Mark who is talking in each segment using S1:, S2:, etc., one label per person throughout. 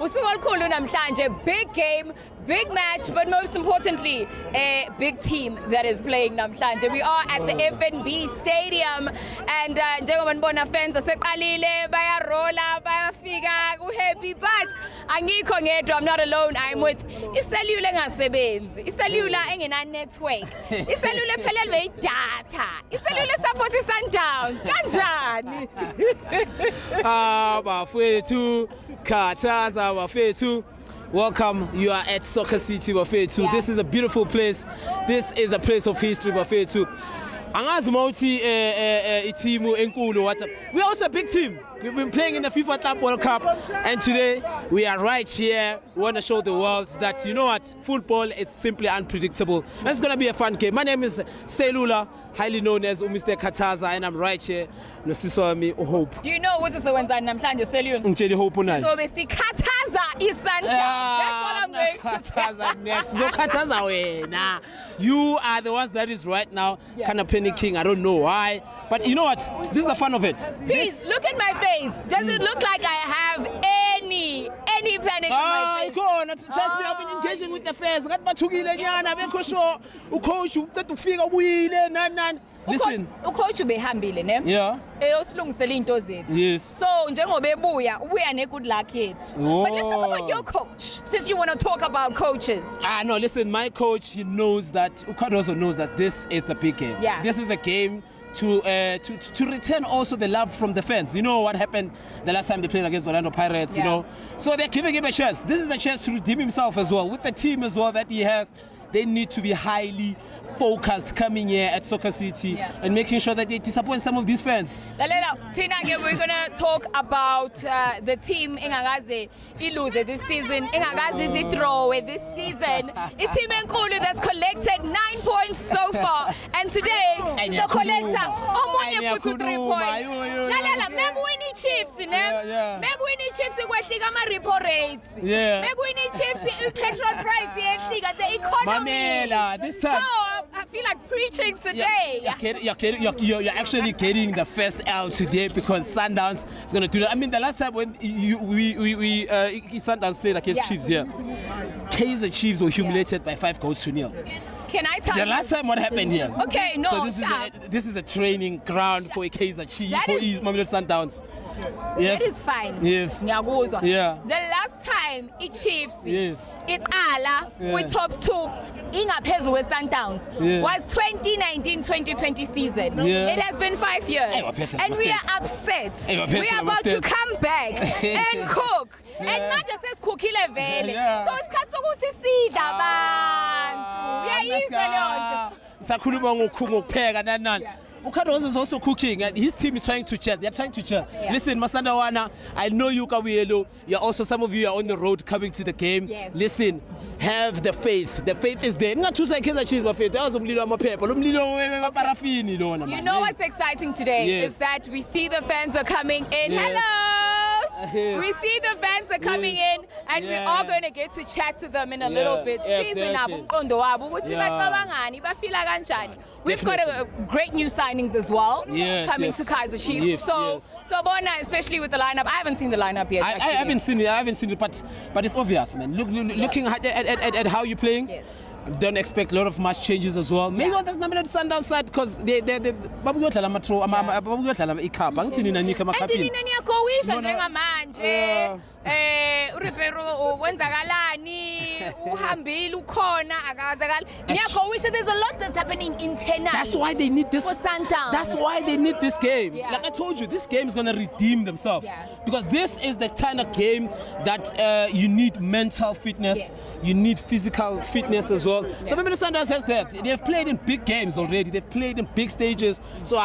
S1: usuku olukhulu namhlanje, big game, big match, but most importantly, a big team that is playing namhlanje. We are at the FNB Stadium, and njengoba nibona fans aseqalile bayarola bayafika ku-happy, but angikho ngedwa, I'm not alone. I'm with iselula engasebenzi, iselula engena network, iselula ephelelwe idatha, iselula support Sundowns. Kanjani?
S2: Bafethu, Khathaza bafethu. Welcome, you are at Soccer City bafethu.
S1: Yeah.
S2: This is a beautiful place. This is a place of history bafethu. Angazi mawuthi iteam enkulu what. We're also a big team. We've been playing in the FIFA Club World Cup, and today we are right here. We want to show the world that, you know what, football is simply unpredictable. And it's going to be a fun game. My name is Cellular, highly known as Mr. Khathaza, and I'm right here. Nosiswami Hope.
S1: Do you know what is namhlanje Cellular?
S2: Ngitshela Hope unani.
S1: So besikhathaza iSundowns. That's all I'm going to say.
S2: Next. So Khathaza wena. You are the ones that is right now kind of panicking. I don't know why. But you know what? This is the fun of it.
S1: Please, look at my face. Does it look like I have any panic in my face?
S2: Go on. Trust me, I've been engaging with the fans. Listen.
S1: Ucoach ubehambile ne?
S2: Yeah.
S1: Eyosilungisela into zethu.
S2: Yes.
S1: So njengoba ubuya ne good luck yethu. But let's talk about your coach, since you want to talk about coaches.
S2: No, listen, my coach, he knows that, Ukad also knows that this is a big game.
S1: Yeah.
S2: This is a game to return also the love from the fans. You know what happened the last time they played against Orlando Pirates, you know. So they're giving him a chance. This is a chance to redeem himself as well. With the team as well that he has, they need to be highly focused coming here at Soccer City and making sure that they disappoint some of these fans.
S1: Tina, we're going to talk about the team engakaze iluze this season, engakaze zithrowe this season. A team enkulu that's collected 9 points so far, and today the collector omunye futhi 3 points. Megwini Chiefs Megwini Chiefs kwehlika ama repo rates. Megwini Chiefs petrol price yehlika, the economy.
S2: Mamela, this time.
S1: I feel like preaching today.
S2: You're actually getting the first L today because Sundowns is going to do that. I mean, the last time when Sundowns played against Chiefs here, Kaizer Chiefs were humiliated by 5-0.
S1: Can I tell you?
S2: The last time what happened here?
S1: Okay, no.
S2: So this is a training ground for a Kaizer Chiefs, for East Sundowns. Yes.
S1: That is fine.
S2: Yes. Yeah.
S1: The last time Chiefs, iqala with top 2 ingaphezu we Sundowns was 2019-2020 season. It has been 5 years, and we are upset. We are about to come back and cook, and not just as cookile vele. So it's ukuthi sidla abantu.
S2: Sakhuluma ngokupheka nanani. Ukadoz is also cooking, and his team is trying to chat. They're trying to chat. Listen, Masandawana, I know you Kawielo. You're also, some of you are on the road coming to the game. Listen, have the faith. The faith is there. You know
S1: what's exciting today is that we see the fans are coming in. Hello. We see the fans are coming in, and we are going to get to chat to them in a little bit. We've got great new signings as well coming to Kaizer Chiefs. So Bona, especially with the lineup, I haven't seen the lineup yet.
S2: I haven't seen it, but it's obvious, man. Looking at how you're playing. Don't expect a lot of much changes as well. Maybe on the Sundowns side, because they there's a lot that's happening internally. That's why they need this. That's why they need this game. Like I told you, this game is gonna redeem themselves because this is the kind of game that you need mental fitness, you need physical fitness as well. So maybe the Sundowns has that. They've played in big games already. They've played in big stages. So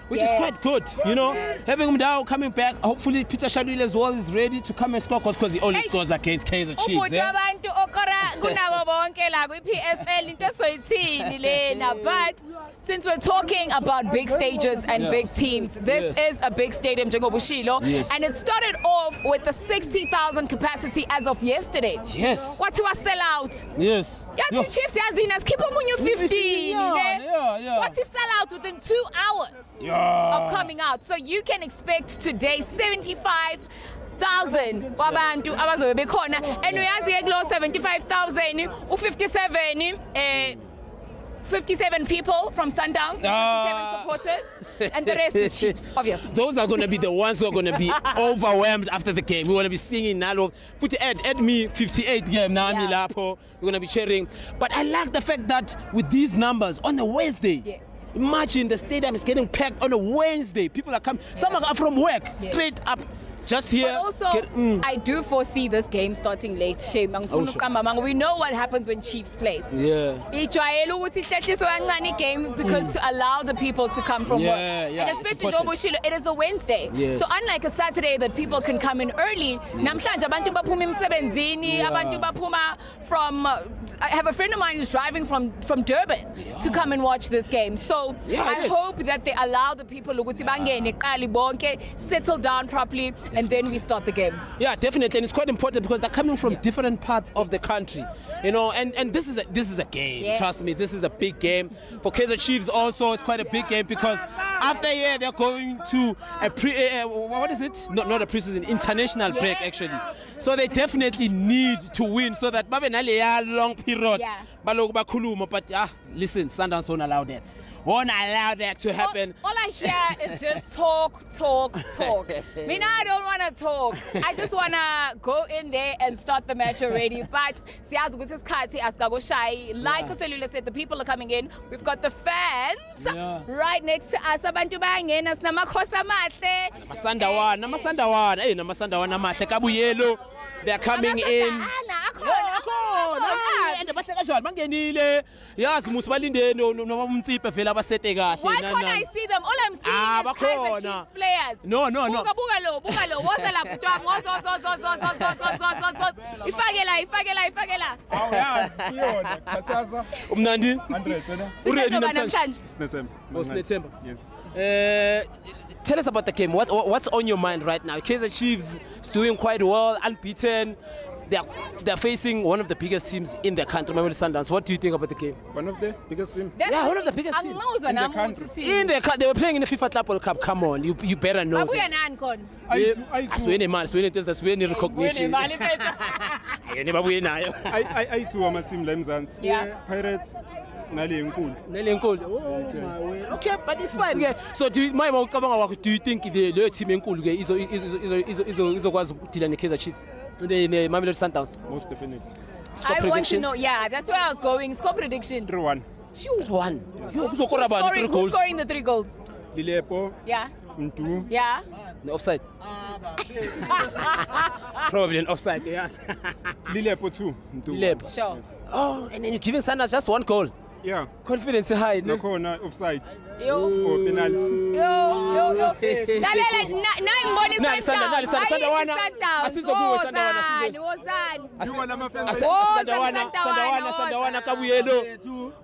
S2: which is quite good, you know. Having Mbhele coming back, hopefully Peter Shadwell as well is ready to come and score because he only scores against Kaizer Chiefs. But since we're talking about big stages and big teams, this is a big stadium, and it started off with the 60,000 capacity as of yesterday. What to a sellout? Chiefs keep on 15. What's a sellout within 2 hours of coming out? So you can expect today 75
S1: 75,000 wabantu abazobe bekhona and uyazi ke kulo 75,000 u57 57 people from Sundowns, 57 supporters, and the rest is Chiefs, obvious.
S2: Those are going to be the ones who are going to be overwhelmed after the game. We want to be singing Nalo. Put add me 58 game now.
S1: Yeah.
S2: We're going to be cheering. But I like the fact that with these numbers on a Wednesday.
S1: Yes.
S2: Imagine the stadium is getting packed on a Wednesday. People are coming. Some are from work, straight up. Just here.
S1: But also, I do foresee this game starting late. Shame. We know what happens when Chiefs plays.
S2: Yeah.
S1: It's a game because to allow the people to come from work. And especially Jobushilo, it is a Wednesday.
S2: Yes.
S1: So unlike a Saturday that people can come in early, from I have a friend of mine who's driving from Durban to come and watch this game. So I hope that they allow the people to settle down properly. And then we start the game.
S2: Yeah, definitely, and it's quite important because they're coming from different parts of the country, you know. And this is a game.
S1: Yes.
S2: Trust me, this is a big game for Kaizer Chiefs. Also, it's quite a big game because after a year they're going to a what is it? Not a preseason, international break actually. So they definitely need to win so that babe naleya long period. Baloku bakhuluma, but listen, Sundowns won't allow that. Won't allow that to happen.
S1: All I hear is just talk. Me, I don't want to talk. I just want to go in there and start the match already. But like Cellular said, the people are coming in. We've got the fans right next to us. Abantu bayangena sinamakhosi amahle.
S2: Namasandawana amahle kabuyelo. They're coming in. And bangenile yazi musi balindeni noma umtsipe vela abasete kahle.
S1: Why can't I see them? All I'm seeing is Kaizer Chiefs players.
S2: No.
S1: Buka lo. Woza la kutwa. Ifakela.
S3: Iyona khathaza.
S2: Umnandi?
S3: 100
S2: Ready namhlanje?
S3: Sinethemba.
S2: Yes. Tell us about the game. What's on your mind right now? Kaizer Chiefs is doing quite well, unbeaten. They're facing one of the biggest teams in the country, Mbhele Sundowns. What do you think about the game?
S3: One of the biggest teams.
S2: One of the biggest teams
S3: in the country.
S2: They were playing in the FIFA Club World Cup. Come on, you better know. Aswene recognition.
S3: I too am a team Lemzans. Pirates. Nali enkulu.
S2: Oh my word. Okay, but it's fine. So do you think the team enkulu izokwazi ukudila neKaizer Chiefs? The Mbhele Sundowns?
S3: Most definitely.
S2: Score
S1: I
S2: prediction?
S1: want to know, that's where I was going. Score prediction.
S3: 3-1.
S2: 3-1.
S1: Who's scoring the 3 goals?
S3: Lilepo.
S1: Yeah.
S3: Ntu.
S1: Yeah.
S2: The offside. Probably an offside, yes.
S3: Lilepo 2.
S2: Lilepo.
S1: Sure.
S2: Oh, and then you're giving Sundowns just 1 goal.
S3: Yeah.
S2: Confidence high.
S3: No corner offside.
S1: Yo.
S3: Or penalty.
S1: Yo.
S2: Sandawana kabuyelo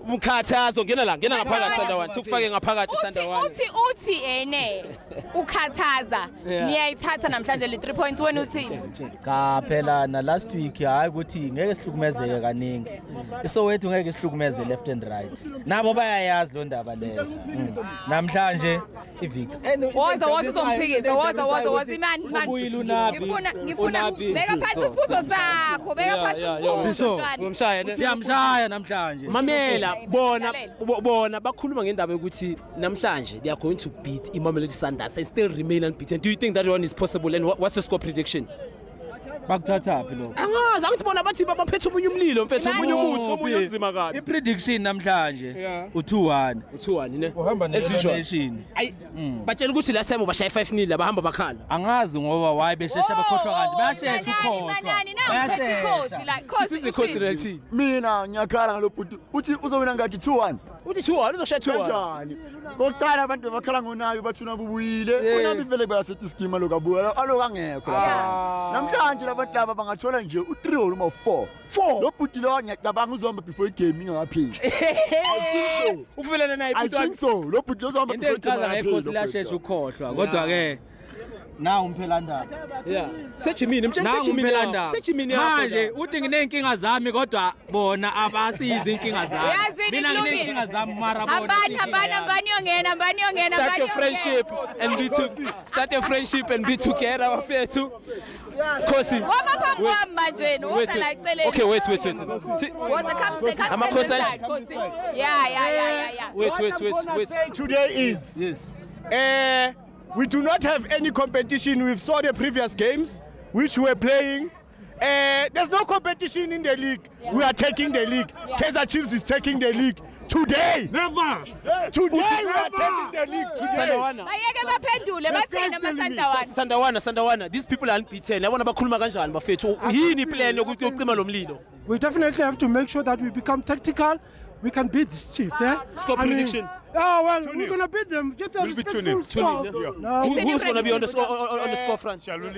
S2: umkhathazo ngena ngaphakathi Sandawana sikufake ngaphakathi Sandawana
S1: uthi ene ukhathaza niyayithatha namhlanje le 3 points wena uthi
S4: cha phela na last week hayi ukuthi ngeke sihlukumezeke kaningi iSoweto ngeke sihlukumeze left and right nabo bayayazi lo ndaba leyo namhlanje ivictory
S1: woza uzomphikisa woza imani ngifuna beka phansi isibuzo sakho beka phansi isibuzo
S4: siyamshaya namhlanje
S2: mamela bona bakhuluma ngendaba yokuthi namhlanje they are going to beat Mbhele Sundowns and still remain unbeaten. Do you think that one is possible, and what's the score prediction?
S4: bakuthathaphi lo
S2: angazi angithi bona bathi baphethe omunye umlilo mfethu omunye umuthi omunye unzima kabi
S4: iprediction namhlanje u2-1
S2: ne
S4: uhamba
S2: nation ayi batshela ukuthi la simo bashaya 5-0 bahamba bakhala
S4: angazi ngoba why beshesha bakhohlwa kanje bayashesha ukhohlwa
S2: sizikhosi reality
S5: mina ngiyakhala ngalobhuti uthi uzowina ngaki 2-1
S2: uthi 2-1 uzoshaya 2-1
S5: kanjani bokuqala abantu bakhala ngonayo bathuna kubuyile unabi vele bayasethi scheme lokabuya aloku angekho namhlanje labantu laba bangathola nje u3 noma u4 lo bhuti lo ngiyacabanga uzomba before igame ingapheli
S2: uvelana naye
S5: I think so lo bhuti lo uzomba before
S4: igame ngekhosi lashesha ukhohlwa kodwa ke Nawu umphelanda.
S2: Yeah. Sechimini, sechimini
S6: manje uthi nginenkinga zami kodwa bona abasizi inkinga zami. Mina nginenkinga zami mara bona.
S1: Hambani yongena.
S2: Start your friendship and be together afethu. Kosi. Okay, wait.
S1: Yeah.
S2: Wait.
S7: Today is
S2: Yes.
S7: we do not have any competition. We've saw the previous games which we're playing. There's no competition in the league. We are taking the league. Kaizer Chiefs is taking the league today.
S6: Never.
S7: Today we are taking the league today.
S2: Sandawana. These people are unbeaten. Yabona bakhuluma kanjani bafethu? Yini plan yokucima lo mlilo?
S8: We definitely have to make sure that we become tactical. We can beat these Chiefs, yeah?
S2: Score prediction.
S8: We're going to beat them. Just a respectful score. No,
S2: Who's going to be on the score front?
S8: Shalulile.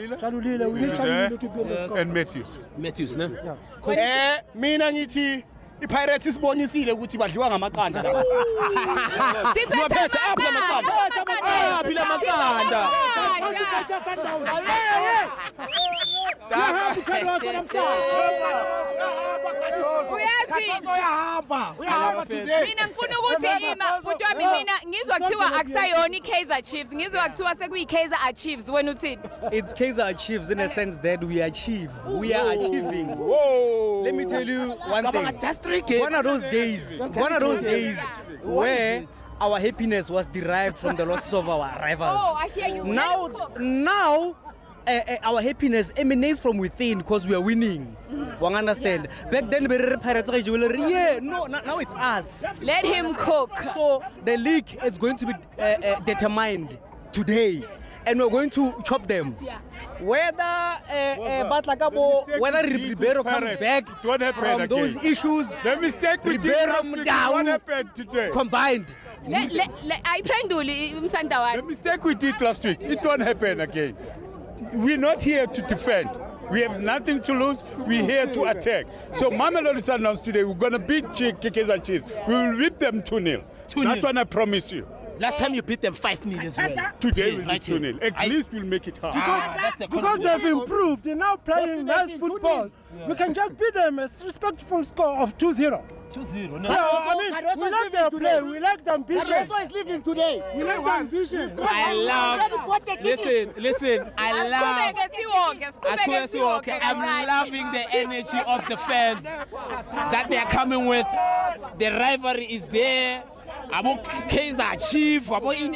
S8: We need Shalulile to be on the score.
S7: And
S2: Matthews, ne?
S7: Mina ngithi iPirates isibonisile ukuthi badliwa ngamaqanda.
S2: Maphethe apha amaqanda. Phila amaqanda.
S1: Mina ngifuna ukuthi mina ngizwa kuthiwa akusayona iKaizer Chiefs, ngizwa kuthiwa sekuyiKaizer Chiefs. Wena uthini?
S6: It's Kaizer Chiefs in a sense that we are achieving.
S7: Whoa.
S6: Let me tell you one thing.
S2: Just 3 games.
S6: One of those days where our happiness was derived from the losses of our rivals.
S1: Oh, I hear you.
S6: Now, our happiness emanates from within because we are winning. One understand. Back then, we Pirates now it's us.
S1: Let him cook.
S6: So the league is going to be determined today, and we're going to chop them.
S1: Yeah.
S6: Whether Ribeiro comes back from those issues,
S7: The mistake we did last week what happened today.
S6: combined.
S1: Ayiphenduli umsandawana.
S7: The mistake we did last week, it won't happen again. We're not here to defend. We have nothing to lose. We're here to attack. So Mamelodi Sundowns today, we're going to beat Kaizer Chiefs. We will beat them 2-0.
S2: 2-0.
S7: That one I promise you.
S2: Last time you beat them 5-0 as well.
S7: Today we'll
S2: Right
S7: beat 2-0. At least we'll make it hard.
S8: Because they've improved. They're now playing nice football. We can just beat them a respectful score of 2-0.
S2: 2-0. No.
S8: I mean, we like their play. We like the ambition.
S9: is leaving today.
S8: We like the ambition.
S2: I love. Listen. I'm loving the energy of the fans that they are coming with. The rivalry is there. About Kaizer Chiefs, about
S1: And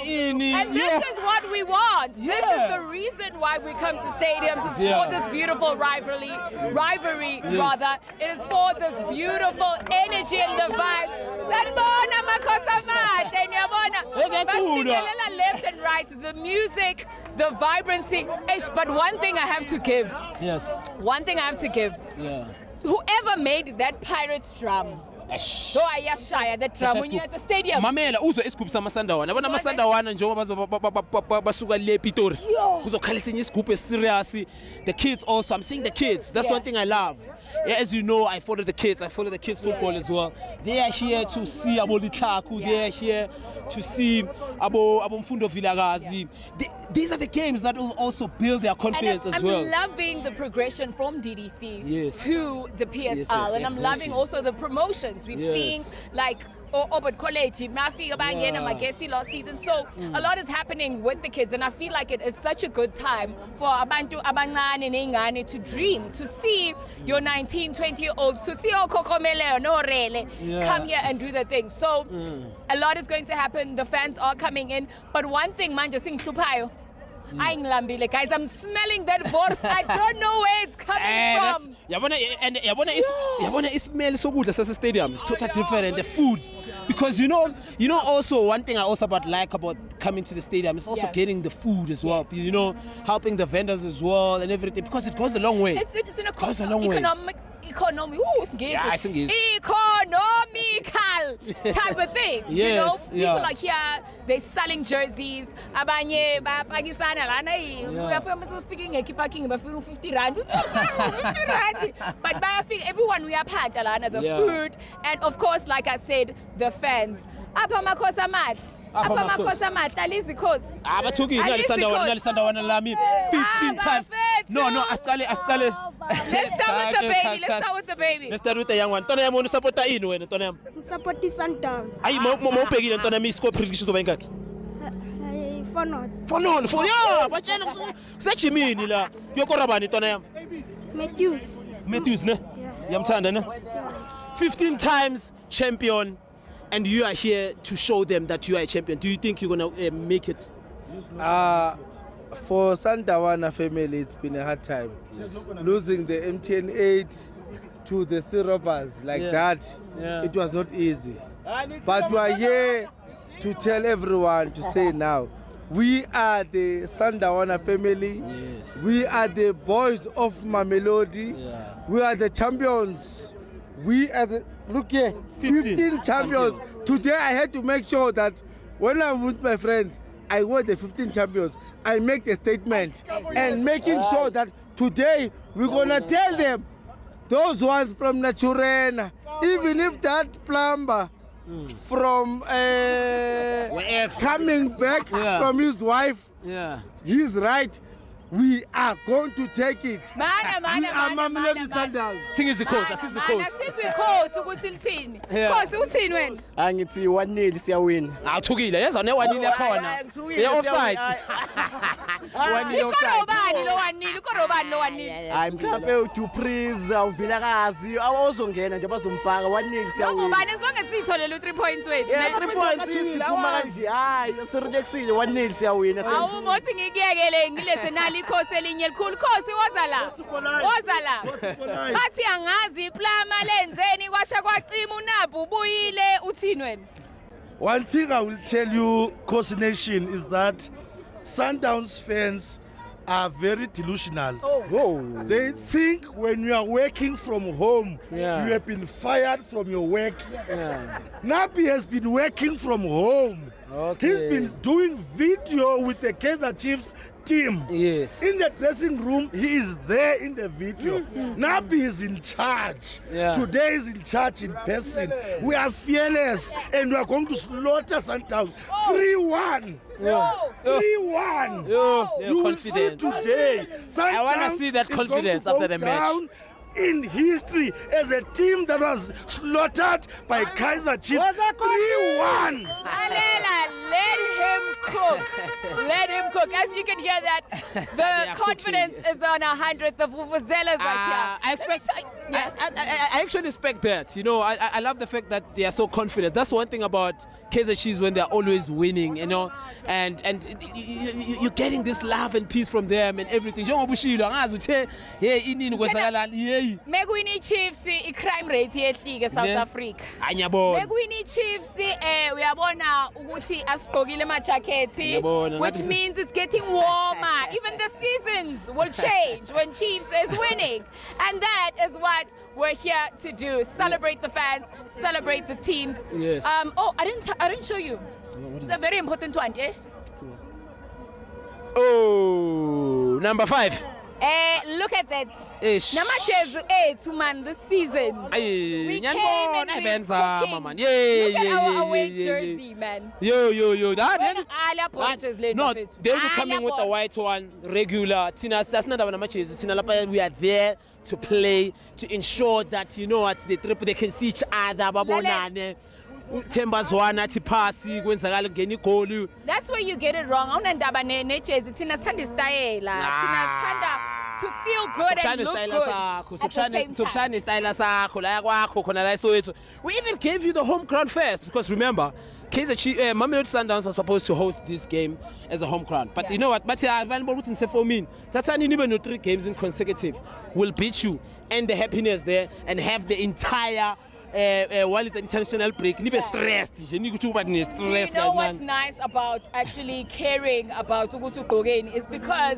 S1: this is what we want. This is the reason why we come to stadiums. It's for this beautiful rivalry, rather. It is for this beautiful energy and the vibe. Sanibona makhosi amahle, niyabona. Basibikelela left and right, the music, the vibrancy. But one thing I have to give.
S2: Yes.
S1: One thing I have to give.
S2: Yeah.
S1: Whoever made that Pirates drum. So ayashaya that drum when you're at the stadium.
S2: Mamela uzwe isigubhu samasandawana. Yabona amasandawana njengoba basuka le Pitori. Uzokhalisa inye isigubhu eserious. The kids also, I'm seeing the kids. That's one thing I love. Yeah, as you know, I follow the kids. I follow the kids football as well. They are here to see Abo Litlaku. They are here to see Abo Mfundo Vilagazi. These are the games that will also build their confidence as well.
S1: I'm loving the progression from DDC to the PSL,
S2: yes,
S1: and I'm loving also the promotions. We've seen like Obert College, Mafi Abangena, Magesi last season. So a lot is happening with the kids, and I feel like it is such a good time for Abantu Abangane Nengane to dream, to see your 19, 20-year-olds, to see Okokomele no Rele come here and do the thing. So a lot is going to happen. The fans are coming in. But one thing, Manja Singh Klupayo. Guys, I'm smelling that vorst. I don't know where it's coming from.
S2: Yabona ismell sokudla sase stadium is totally different. The food, because you know also one thing I also like about coming to the stadium is also getting the food as well. You know, helping the vendors as well and everything, because it goes a long way.
S1: It's economical type of thing. You know, people are here, they're selling jerseys. Abanye Pakistan alana 50 rand. But everyone we are part alana, the food, and of course, like I said, the fans. Apha amakhosi amahle alizikhosi.
S2: Abathukile nalisandawana lami 15 times. No, asicale.
S1: Let's start with the baby.
S2: Let's start with the young one. Ntwana yami usupporta ini wena ntwana yami?
S9: Support Sundowns.
S2: Ayi mawubhekile ntwana yami score prediction zoba ingakhi?
S9: 4-0.
S2: For yeah, batshela kusejimini la. Kuyokora bani ntwana yami?
S9: Matthews.
S2: Ne? Yamthanda ne? 15 times champion, and you are here to show them that you are a champion. Do you think you're gonna make it?
S10: For Sandawana family, it's been a hard time. Losing the MTN 8 to the Sirobas that, it was not easy. But we are here to tell everyone to say now, we are the Sandawana family.
S2: Yes.
S10: We are the boys of Mamelodi. We are the champions. We are the, look here, 15 champions. Today I had to make sure that when I'm with my friends, I were the 15 champions. I make a statement and making sure that today we're gonna tell them, those ones from Naturena, even if that plumber from coming back from his wife, he's right. We are going to take it. We are Mamelodi Sundowns.
S2: Thing is the course, assist the course.
S1: Ukuthi lithini? Khosi uthini wena?
S6: Angithi 1-0 siyawina.
S2: Awuthukile yezwa ne 1-0 yakhona. Offside. 1-0 offside.
S1: Ukorobani lo 1-0.
S6: Hayi mhlawumbe uDupreez awuvilakazi awuzongena nje bazomfaka 1-0 siyawina.
S1: Ngubani sonke sitholele u3 points wethu ne?
S6: 3 points siphuma kanje. Hayi sirelexile 1-0 siyawina.
S1: Awu mothi ngikuyekele ngilethe nali ikhosi elinye elikhulu. Khosi woza la. Bathi angazi iplama lenzeni kwasha kwacima unabu ubuyile uthini wena?
S11: One thing I will tell you, Coast Nation, is that Sundowns fans are very delusional. They think when you are working from home, you have been fired from your work. Nabi has been working from home. He's been doing video with the Kaizer Chiefs team.
S2: Yes.
S11: In the dressing room, he is there in the video. Nabi is in charge. Today is in charge in person. We are fearless and we are going to slaughter Sundowns 3-1. 3-1. You will see today.
S2: I want to see that confidence after the match.
S11: In history as a team that was slaughtered by Kaizer Chiefs 3-1.
S1: Let him cook. As you can hear that, the confidence is on 100. The vuvuzelas right here.
S2: I actually expect that. You know, I love the fact that they are so confident. That's one thing about Kaizer Chiefs when they're always winning, you know, and you're getting this love and peace from them and everything.
S1: Megwini Chiefs i-crime rate yehlike South Africa. Megwini Chiefs uyabona ukuthi asigqokile ama-jacket, which means it's getting warmer. Even the seasons will change when Chiefs is winning. And that is what we're here to do. Celebrate the fans, celebrate the teams.
S2: Yes.
S1: Oh, I didn't show you. It's a very important one, eh?
S2: Oh, number 5.
S1: Look at that.
S2: Ish.
S1: Namashezi man this season. We came and we cooking. Look at our away jersey, man.
S2: Yo.
S1: No,
S2: they will coming with the white one, regular. Tina, we are there to play, to ensure that, you know what, they can see each other. That's
S1: where you get it wrong. To feel good and look good at the same time.
S2: We even gave you the home ground first because remember, Mamelodi Sundowns was supposed to host this game as a home ground. But you know what? But for me, 3 games in consecutive will beat you and the happiness there and have the entire while it's an international break, stressed.
S1: Do you know what's nice about actually caring about Ugutu Kogen is because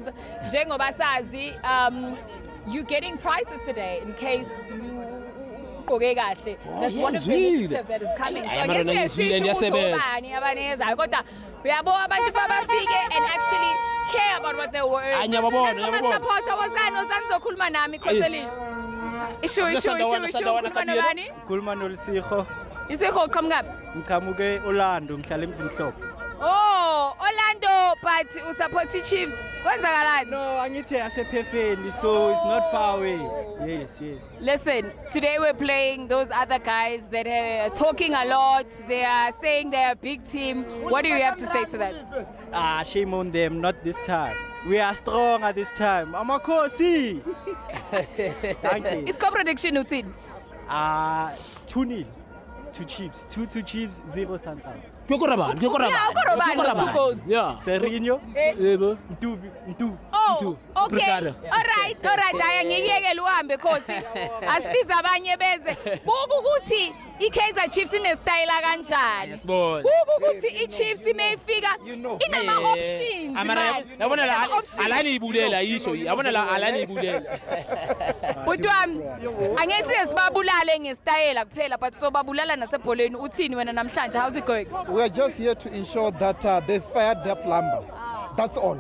S1: you're getting prizes today in case you that's one of the initiatives that is coming. So I guess and actually care about what they were.
S6: Kulman Olisiho.
S1: Isikho qhamuka.
S6: Ngiqhamuke Orlando ngihlala eMzimhlophe.
S1: Oh, Orlando, but you support the Chiefs. What's that?
S6: No, angithi asephefeni, so it's not far away. Yes.
S1: Listen, today we're playing those other guys that are talking a lot. They are saying they're a big team. What do you have to say to that?
S6: Shame on them, not this time. We are strong at this time. Amakosi. Thank you.
S1: Score prediction, Utin.
S6: 2-0 to Chiefs. 2 Chiefs, 0 Sundowns.
S1: Two goals.
S2: Yeah.
S6: Serino.
S2: Yebo.
S6: Mtu.
S1: Oh, okay. All right. Aya ngiyekele uhambe Khosi. Asibiza abanye beze. Buku ukuthi iKaizer Chiefs inestyle kanjani.
S2: Yesibona.
S1: Buku ukuthi iChiefs imefika inama options.
S2: Yabona la alani ibulela yisho. Yabona la alani ibulela.
S1: Butwami angeke sibabulale ngestyle kuphela but so babulala nasebholeni uthini wena namhlanje how's it going?
S12: We are just here to ensure that they fired their plumber. That's all.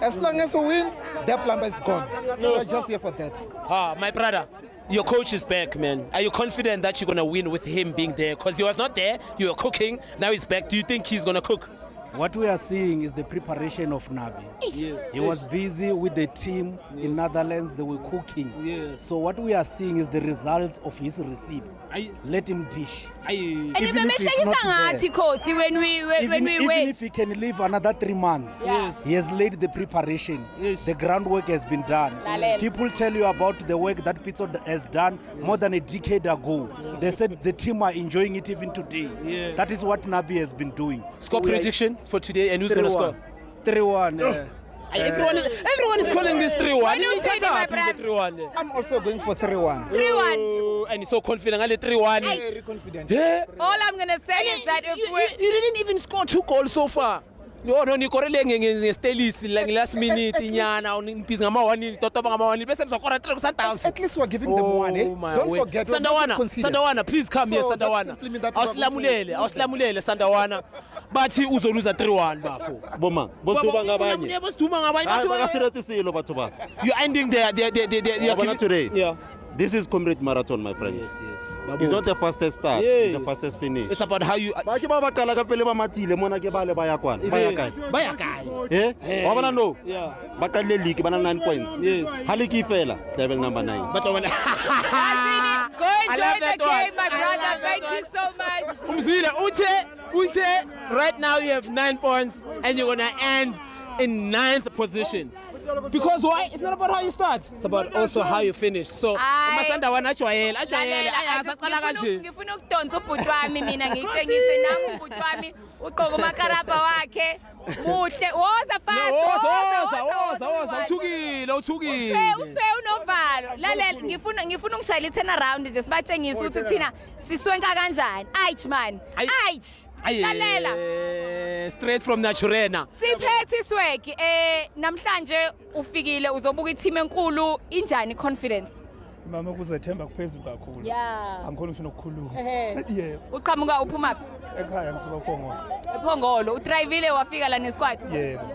S12: As long as we win, their plumber is gone. We are just here for that.
S2: My brother, your coach is back, man. Are you confident that you're going to win with him being there? Because he was not there, you were cooking, now he's back. Do you think he's going to cook?
S13: What we are seeing is the preparation of Nabi.
S2: Yes.
S13: He was busy with the team in Netherlands, they were cooking.
S2: Yes.
S13: So what we are seeing is the results of his recipe. Let him dish.
S1: And even if it's not there, when we
S13: even
S1: wait.
S13: if he can live another 3 months, he has laid the preparation. The groundwork has been done. People tell you about the work that Pitso has done more than a decade ago. They said the team are enjoying it even today. That is what Nabi has been doing.
S2: Score prediction for today, and who's going to score?
S13: 3-1.
S2: Everyone is calling this 3-1.
S1: Why don't you say that, my brother?
S12: I'm also going for 3-1.
S1: 3-1.
S2: And he's so confident. Only 3-1.
S12: Very confident.
S1: All I'm going to say is that if we...
S2: You didn't even score 2 goals so far. No, ni korele ngestelis like last minute nyana unimpiza ngama-1 totoba ngama-1 bese mzokora 3 Sundowns.
S12: At least we're giving them one, eh? Don't forget.
S2: Sandawana, please come here, Sandawana. Awusilamulele Sandawana. Bathi uzoluza 3-1 bafo.
S14: Boma, bosiduma ngabanye.
S2: Bosiduma ngabanye.
S14: Bakasiretisilo batho ba.
S2: You're ending there.
S14: Today.
S2: Yeah.
S14: This is Comrade Marathon, my friend.
S2: Yes.
S14: It's not the fastest start, it's the fastest finish.
S2: It's about how you...
S14: Baki ba bakala ka pele ba matile mona ke bale ba ya kwana. Ba ya kae? Wa bona no?
S2: Yeah.
S14: Bakale league bana 9 points.
S2: Yes.
S14: Haliki fela, level number 9.
S2: But when
S1: Go enjoy the game, my brother. Thank you so much.
S2: Umzwile Uche, right now you have 9 points and you're gonna end in 9th position. Because why? It's not about how you start. It's about also how you finish. So, Sandawana ajwayele ayasaqala kanje.
S1: Ngifuna ukudonsa ubhuti wami mina ngitshengise nami ubhuti wami uqoka umakarabha wakhe. Muhle, woza fast.
S2: Woza, uthukile.
S1: Usiphe unovalo. Lalela ngifuna ukushayela i-turn around nje sibatshengise ukuthi thina siswenka kanjani. Ayich man. Ayich. Lalela.
S2: Straight from Naturena.
S1: Siphethe isweki. Namhlanje ufikile uzobuka i-team enkulu injani confidence?
S8: Mama kuzethemba kuphezulu kakhulu.
S1: Yeah.
S8: Angikhona ngisho nokukhuluma.
S1: Yebo. Uqhamuka uphuma phi?
S8: Ekhaya ngisuka Phongolo.
S1: ePhongolo. Udrivile wafika la nesquad?
S8: Yebo.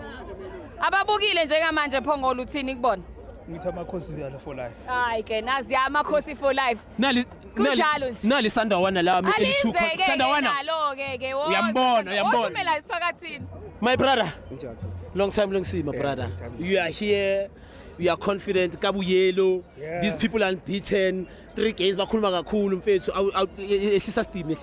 S1: Ababukile njengamanje ePhongolo uthini kubona?
S8: Ngithi amakhosi uyala for life.
S1: Hayi ke nazi amakhosi for life.
S2: Nali Sandawana la
S1: L2 Sandawana. Nalo ke
S2: uyambona.
S1: Umela isiphakathini.
S2: My brother. Long time long see, my brother. You are here. You are confident. Kabu Yellow. These people are unbeaten. 3 games. Bakhuluma kakhulu mfethu. Ehlisa steam.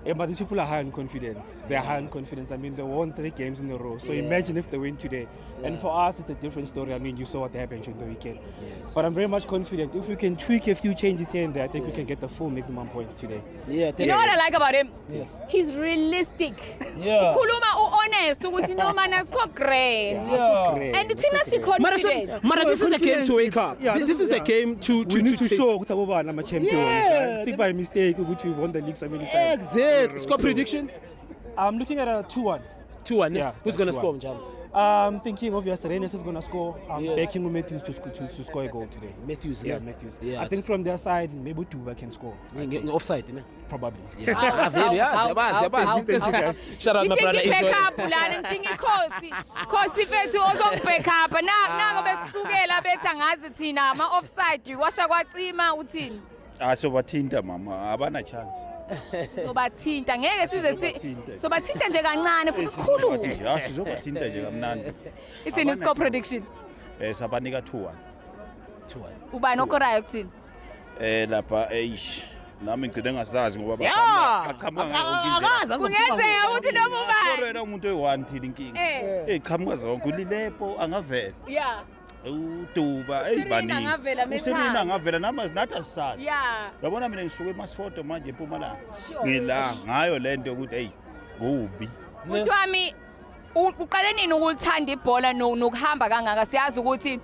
S8: Yeah, but these people are high in confidence. They are high in confidence. I mean, they won 3 games in a row. So imagine if they win today. And for us, it's a different story. I mean, you saw what happened during the weekend. Yes. But I'm very much confident. If we can tweak a few changes here and there, I think we can get the full maximum points today.
S2: Yeah.
S1: You know what I like about him?
S2: Yes.
S1: He's realistic.
S2: Yeah.
S1: Ukhuluma honest ukuthi no man has got great. And thina si confident.
S2: Mara, this is the game to wake up. This is the game to
S8: need to show ukuthi abobana ama champions. Sick by mistake ukuthi we've won the league so many times.
S2: Exactly. Score prediction?
S8: I'm looking at a 2-1.
S2: 2-1.
S8: Yeah.
S2: Who's going to score, Njalo?
S8: I'm thinking obviously Renes is going to score. I'm backing Matthews to score a goal today.
S2: Matthews.
S8: I think from their side, maybe Tuba can score.
S2: Offside, ne?
S8: Probably.
S2: Shout out my brother.
S1: Khosi fethu ozongibhack up nako besukela betha ngazi thina ama offside washa kwacima uthini
S15: Sobathinta mama, abana chance.
S1: Sobathinta ngeke size sobathinta nje kancane futhi sikhulume.
S15: Sizobathinta nje kamnandi.
S1: Ithini score prediction?
S15: Sabanika 2-1.
S1: Ubani okorayo kuthini?
S15: Lapha nami ngicede ngasazi ngoba
S1: akaza kungenzeka ukuthi noma ubani.
S15: Kodwa umuntu oyi1 thina inkinga. Qhamuka zonke ulilepo angavela.
S1: Yeah.
S15: Uduba eyibaningi. Uselina ngavela nama nathi asisazi.
S1: Yeah.
S15: Yabona mina ngisuke eMasfoto manje eMpumalanga. Ngila ngayo lento ukuthi hey kubi.
S1: Umuntu wami uqale nini ukuthanda ibhola nokuhamba kangaka siyazi ukuthi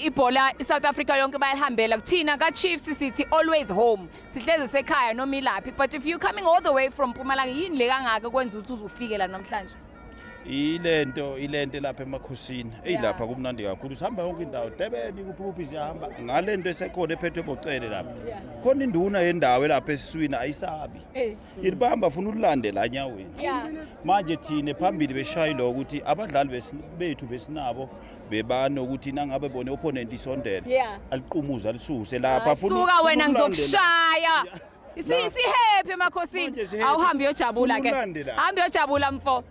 S1: ibhola iSouth Africa yonke bayihambela kuthina ka Chiefs sithi always home sihleze sekhaya noma ilaphi but if you coming all the way from Mpumalanga yini le kangaka kwenza ukuthi uzufike la namhlanje
S15: ilento lapha emakhosini eyilapha kumnandi kakhulu sihamba yonke indawo Durban kuphi siyahamba ngalento esekhona ephethwe bocele lapha khona induna yendawo lapha esiswini ayisabi ilibamba funa ulande la nyaweni manje thine phambili beshaya lo ukuthi abadlali bethu besinabo bebano ukuthi nangabe bone opponent isondela aliqumuza alisuse lapha
S1: funa suka wena ngizokushaya Isihappy emakhosini awuhambe uyojabula ke hambe uyojabula mfo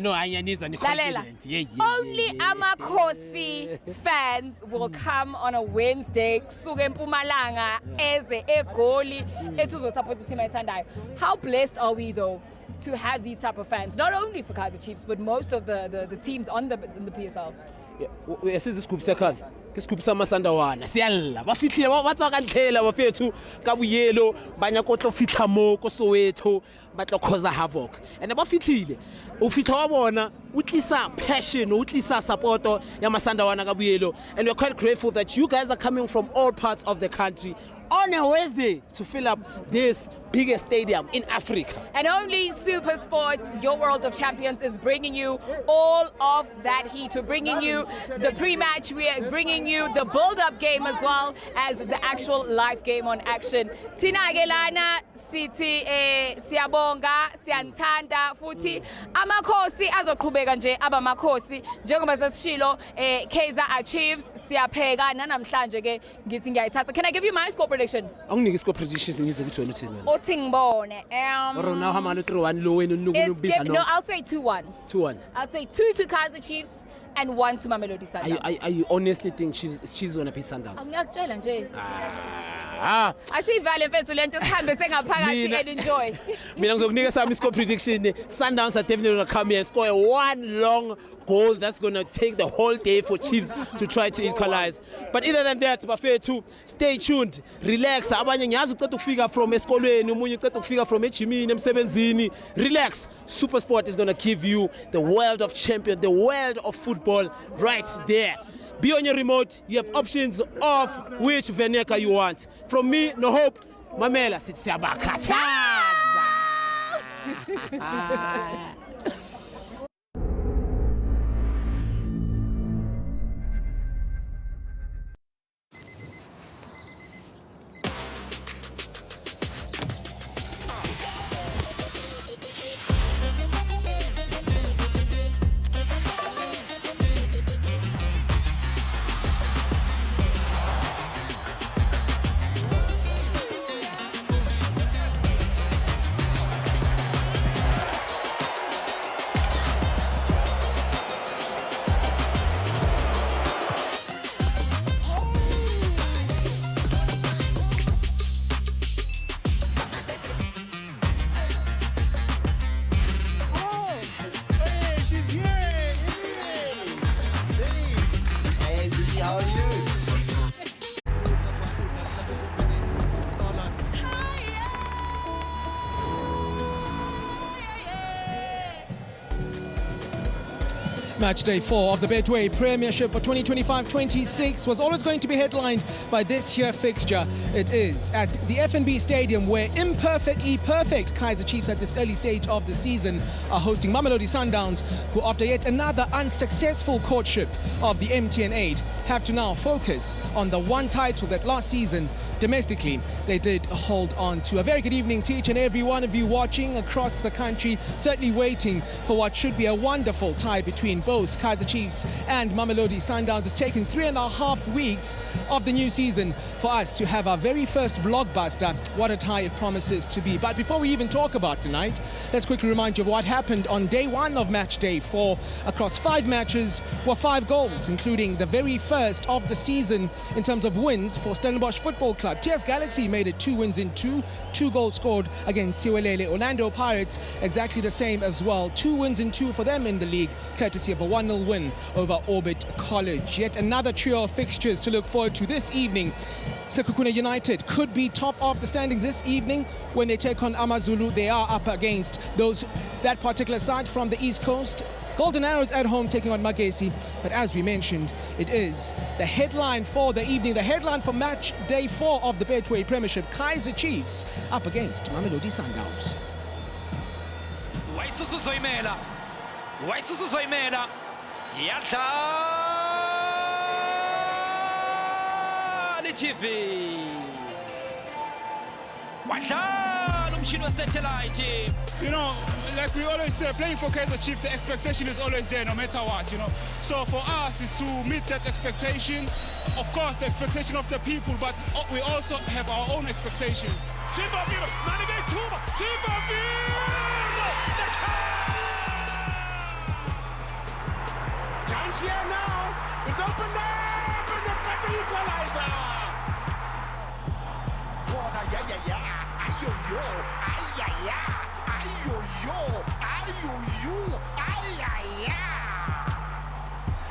S2: no ayanizwa ni confident
S1: only amakhosi fans will come on a Wednesday kusuka eMpumalanga eze egoli ethi uzosupport team ayithandayo how blessed are we though to have these type of fans not only for Kaizer Chiefs but most of the teams on the PSL
S2: yesiza isigubhu sekhaya isigubhu samasandawana siyalla bafihlile batsa kanhlela bafethu ka buyelo banya kotlo fitla mo ko Soweto batlo khoza havoc and bafihlile ufitha wa bona utlisa passion utlisa support ya masandawana ka buyelo and we're quite grateful that you guys are coming from all parts of the country on a Wednesday to fill up this biggest stadium in Africa.
S1: And only SuperSport, your World of Champions, is bringing you all of that heat. We're bringing you the pre-match, we are bringing you the build-up game as well as the actual live game on action. Tina Gelana, City, Siyabonga, Siyanthanda, futhi amakhosi azoqhubeka nje aba makhosi njengoba sasishilo Kaizer Chiefs siyapheka nanamhlanje ke ngithi ngiyayithatha. Can I give you my score prediction?
S2: Anginike score predictions ngize ukuthi wena uthini wena.
S1: Uthi ngibone.
S2: Now how many 3-1 lo wena unukubiza no.
S1: No, I'll say 2-1.
S2: 2-1.
S1: I'll say 2 to Kaizer Chiefs and 1 to Mamelodi Sundowns.
S2: Are you honestly think she's gonna be Sundowns?
S1: Ngiyakutshela nje. Asivale mfethu lento sihambe sengaphakathi and enjoy.
S2: Mina ngizokunika sami score prediction. Sundowns are definitely going to come here and score one long goal that's going to take the whole day for Chiefs to try to equalize. But other than that, bafethu stay tuned, relax. Abanye ngiyazi uqeda ukufika from esikolweni, umunye uqeda ukufika from ejimini emsebenzini. Relax. SuperSport is going to give you the world of champion, the world of football right there. Be on your remote, you have options of which Veneka you want. From me, no hope, Mamela, Sitsabaka.
S16: Match day 4 of the Betway Premiership for 2025-26 was always going to be headlined by this here fixture. It is at the FNB Stadium where imperfectly perfect Kaizer Chiefs at this early stage of the season are hosting Mamelodi Sundowns, who after yet another unsuccessful courtship of the MTN 8 have to now focus on the one title that last season domestically, they did hold on to. A very good evening to each and every one of you watching across the country, certainly waiting for what should be a wonderful tie between both Kaizer Chiefs and Mamelodi Sundowns. It's taken 3.5 weeks of the new season for us to have our very first blockbuster. What a tie it promises to be. But before we even talk about tonight, let's quickly remind you of what happened on day 1 of match day 4. Across 5 matches were 5 goals, including the very first of the season in terms of wins for Stellenbosch Football Club. TS Galaxy made it 2 wins in 2 goals scored against Siwelele. Orlando Pirates exactly the same as well. 2 wins in 2 for them in the league, courtesy of a 1-0 win over Orbit College. Yet another trio of fixtures to look forward to this evening. Sekhukhune United could be top of the standings this evening when they take on AmaZulu. They are up against that particular side from the East Coast. Golden Arrows at home taking on Maake. But as we mentioned, it is the headline for the evening, the headline for match day 4 of the Betway Premiership. Kaizer Chiefs up against Mamelodi Sundowns.
S17: Waisusu Zoimela Yadlali TV Wadlala umshini we-satellite.
S18: You know, like we always say, playing for Kaizer Chiefs, the expectation is always there no matter what, you know. So for us, it's to meet that expectation. Of course, the expectation of the people, but we also have our own expectations. Chimbaville, Manige Tuma, Chimbaville! Chance here now, it's open up, and they've got the equalizer! Corner, yeah, ayo-yo, ay-ya-ya!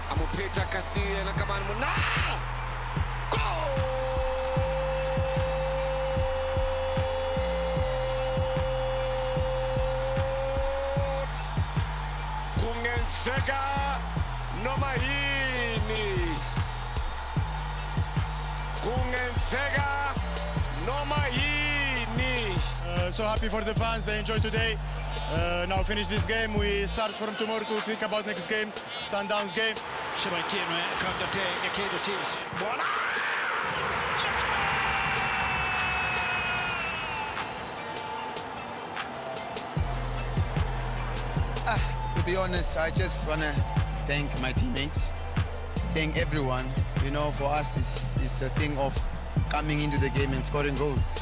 S18: Amupita Castilla na kamano mo na! Goal! Kungenseka nomahini. Kungenseka nomahini.
S19: So happy for the fans, they enjoyed today. Now finish this game, we start from tomorrow to think about next game, Sundowns game.
S20: To be honest, I just want to thank my teammates, thank everyone. You know, for us, it's a thing of coming into the game and scoring goals.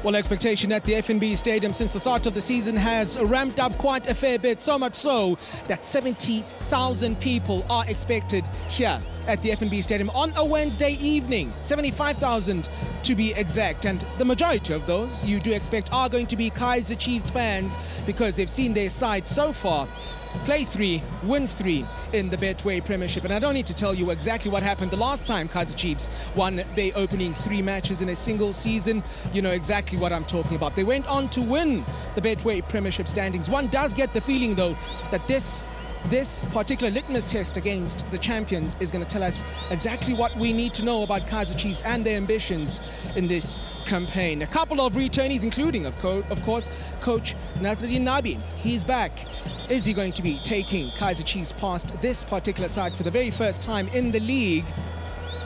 S16: Well, expectation at the FNB Stadium since the start of the season has ramped up quite a fair bit, so much so that 70,000 people are expected here at the FNB Stadium on a Wednesday evening, 75,000 to be exact, and the majority of those you do expect are going to be Kaizer Chiefs fans because they've seen their side so far play 3, wins 3 in the Betway Premiership. And I don't need to tell you exactly what happened the last time Kaizer Chiefs won their opening 3 matches in a single season. You know exactly what I'm talking about. They went on to win the Betway Premiership standings. One does get the feeling, though, that this particular litmus test against the champions is going to tell us exactly what we need to know about Kaizer Chiefs and their ambitions in this campaign. A couple of returnees, including, of course, Coach Nasruddin Nabi. He's back. Is he going to be taking Kaizer Chiefs past this particular side for the very first time in the league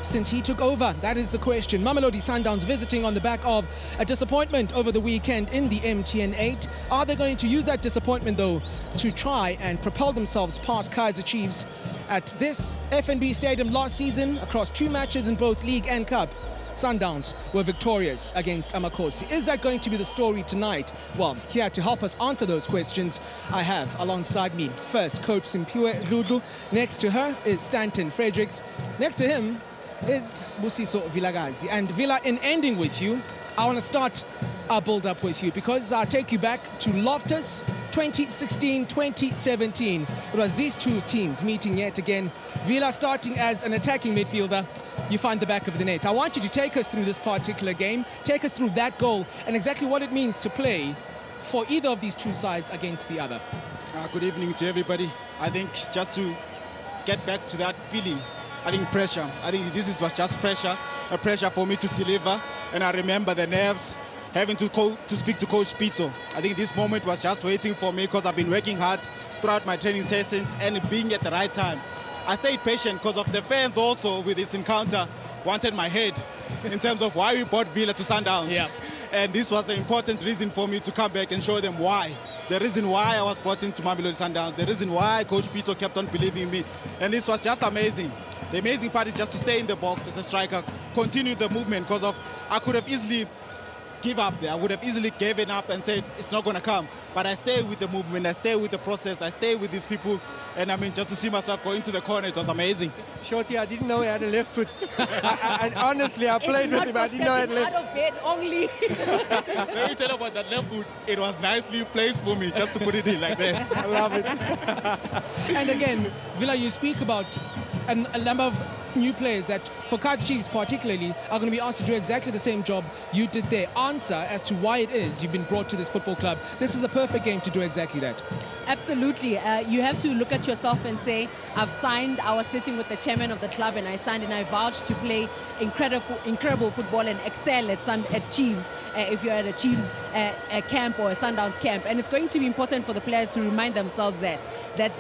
S16: since he took over? That is the question. Mamelodi Sundowns visiting on the back of a disappointment over the weekend in the MTN 8. Are they going to use that disappointment, though, to try and propel themselves past Kaizer Chiefs at this FNB Stadium last season across 2 matches in both League and Cup? Sundowns were victorious against Amakosi. Is that going to be the story tonight? Well, here to help us answer those questions, I have alongside me first Coach Simpiwe Dludlu. Next to her is Stanton Fredericks. Next to him is Busiso Vilagazi. And Villa, in ending with you, I want to start our build-up with you because I'll take you back to Loftus 2016-2017. It was these two teams meeting yet again. Villa starting as an attacking midfielder. You find the back of the net. I want you to take us through this particular game, take us through that goal and exactly what it means to play for either of these two sides against the other.
S21: Good evening to everybody. I think just to get back to that feeling, I think pressure. I think this was just pressure, a pressure for me to deliver. And I remember the nerves having to speak to Coach Pito. I think this moment was just waiting for me because I've been working hard throughout my training sessions and being at the right time. I stayed patient because of the fans also with this encounter wanted my head in terms of why we brought Mbhele to Sundowns.
S16: Yeah.
S21: And this was an important reason for me to come back and show them why. The reason why I was brought into Mamelodi Sundowns, the reason why Coach Pito kept on believing in me. And this was just amazing. The amazing part is just to stay in the box as a striker, continue the movement because of I could have easily give up there. I would have easily given up and said it's not going to come. But I stay with the movement, I stay with the process, I stay with these people. And I mean, just to see myself go into the corner, it was amazing.
S3: Shorty, I didn't know he had a left foot. Honestly, I played with him, I didn't know he had left.
S1: Out of bed only.
S21: Let me tell you about that left foot. It was nicely placed for me, just to put it in like this.
S3: I love it.
S16: And again, Villa, you speak about a number of new players that, for Kaizer Chiefs particularly, are going to be asked to do exactly the same job you did there. Answer as to why it is you've been brought to this football club. This is a perfect game to do exactly that.
S22: Absolutely. You have to look at yourself and say, I've signed, I was sitting with the chairman of the club and I signed and I vouched to play incredible football and excel at Chiefs, if you're at a Chiefs camp or a Sundowns camp. And it's going to be important for the players to remind themselves that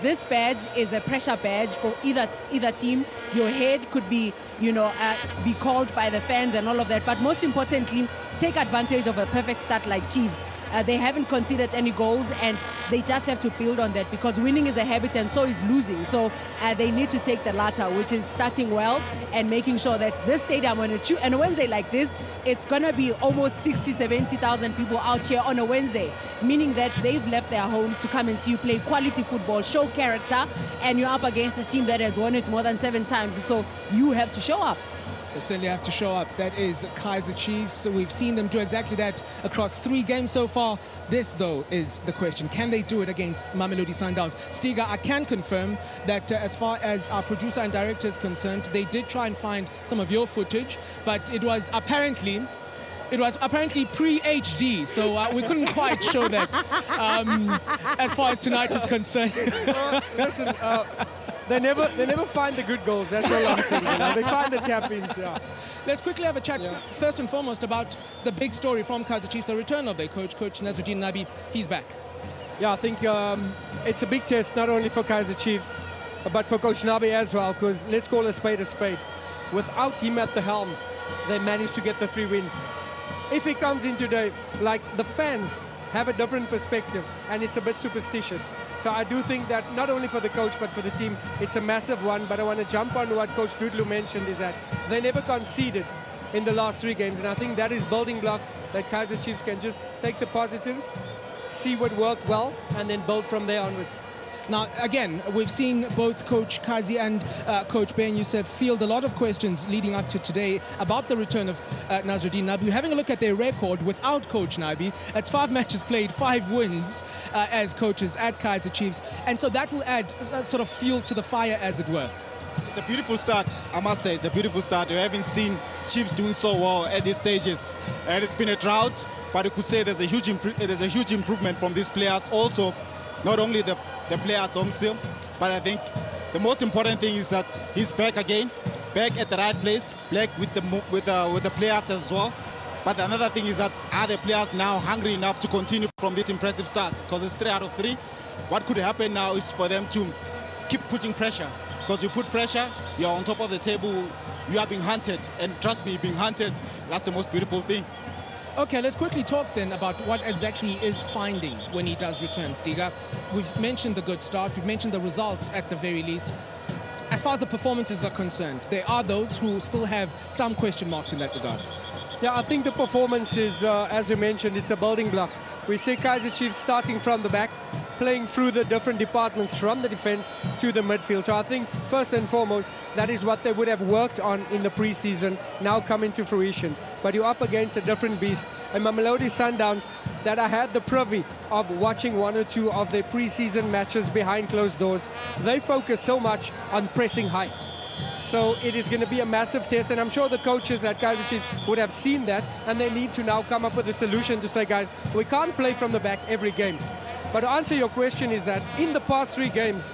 S22: this badge is a pressure badge for either team. Your head could be, be called by the fans and all of that. But most importantly, take advantage of a perfect start like Chiefs. They haven't conceded any goals and they just have to build on that because winning is a habit and so is losing. So they need to take the latter, which is starting well and making sure that this stadium on a Wednesday like this, it's going to be almost 60,000-70,000 people out here on a Wednesday, meaning that they've left their homes to come and see you play quality football, show character, and you're up against a team that has won it more than 7 times. So you have to show up.
S16: They certainly have to show up. That is Kaizer Chiefs. So we've seen them do exactly that across 3 games so far. This, though, is the question. Can they do it against Mamelodi Sundowns? Stiga, I can confirm that as far as our producer and director is concerned, they did try and find some of your footage, but it was apparently pre-HD, so we couldn't quite show that as far as tonight is concerned.
S3: Listen, they never find the good goals. That's all I'm saying. They find the tap-ins. Yeah.
S16: Let's quickly have a chat first and foremost about the big story from Kaizer Chiefs, the return of their coach Nasruddin Nabi. He's back.
S3: Yeah, I think it's a big test not only for Kaizer Chiefs, but for Coach Nabi as well. Because let's call a spade a spade. Without him at the helm, they managed to get the 3 wins. If he comes in today, like the fans have a different perspective and it's a bit superstitious. So I do think that not only for the coach but for the team, it's a massive one. But I want to jump on what Coach Dudlu mentioned is that they never conceded in the last 3 games. And I think that is building blocks that Kaizer Chiefs can just take the positives, see what worked well, and then build from there onwards.
S16: Now, again, we've seen both Coach Kazi and Coach Ben Youssef field a lot of questions leading up to today about the return of Nasruddin Nabi. Having a look at their record without Coach Nabi, it's 5 matches played, 5 wins as coaches at Kaizer Chiefs. And so that will add sort of fuel to the fire, as it were.
S21: It's a beautiful start, I must say. It's a beautiful start. We haven't seen Chiefs doing so well at these stages. And it's been a drought, but you could say there's a huge improvement from these players. Also, not only the players on field, but I think the most important thing is that he's back again, back at the right place, back with the players as well. But another thing is that are the players now hungry enough to continue from this impressive start? Because it's 3 out of 3. What could happen now is for them to keep putting pressure. Because you put pressure, you're on top of the table, you are being hunted. And trust me, being hunted, that's the most beautiful thing.
S16: Okay, let's quickly talk then about what exactly he is finding when he does return, Stiga. We've mentioned the good start, we've mentioned the results at the very least. As far as the performances are concerned, there are those who still have some question marks in that regard.
S3: Yeah, I think the performance is, as you mentioned, it's a building blocks. We see Kaizer Chiefs starting from the back, playing through the different departments from the defense to the midfield. So I think first and foremost, that is what they would have worked on in the preseason, now coming to fruition. But you're up against a different beast. And Mamelodi Sundowns, that I had the privy of watching 1 or 2 of their preseason matches behind closed doors, they focus so much on pressing high. So it is going to be a massive test, and I'm sure the coaches at Kaizer Chiefs would have seen that, and they need to now come up with a solution to say, guys, we can't play from the back every game. But to answer your question is that in the past 3 games,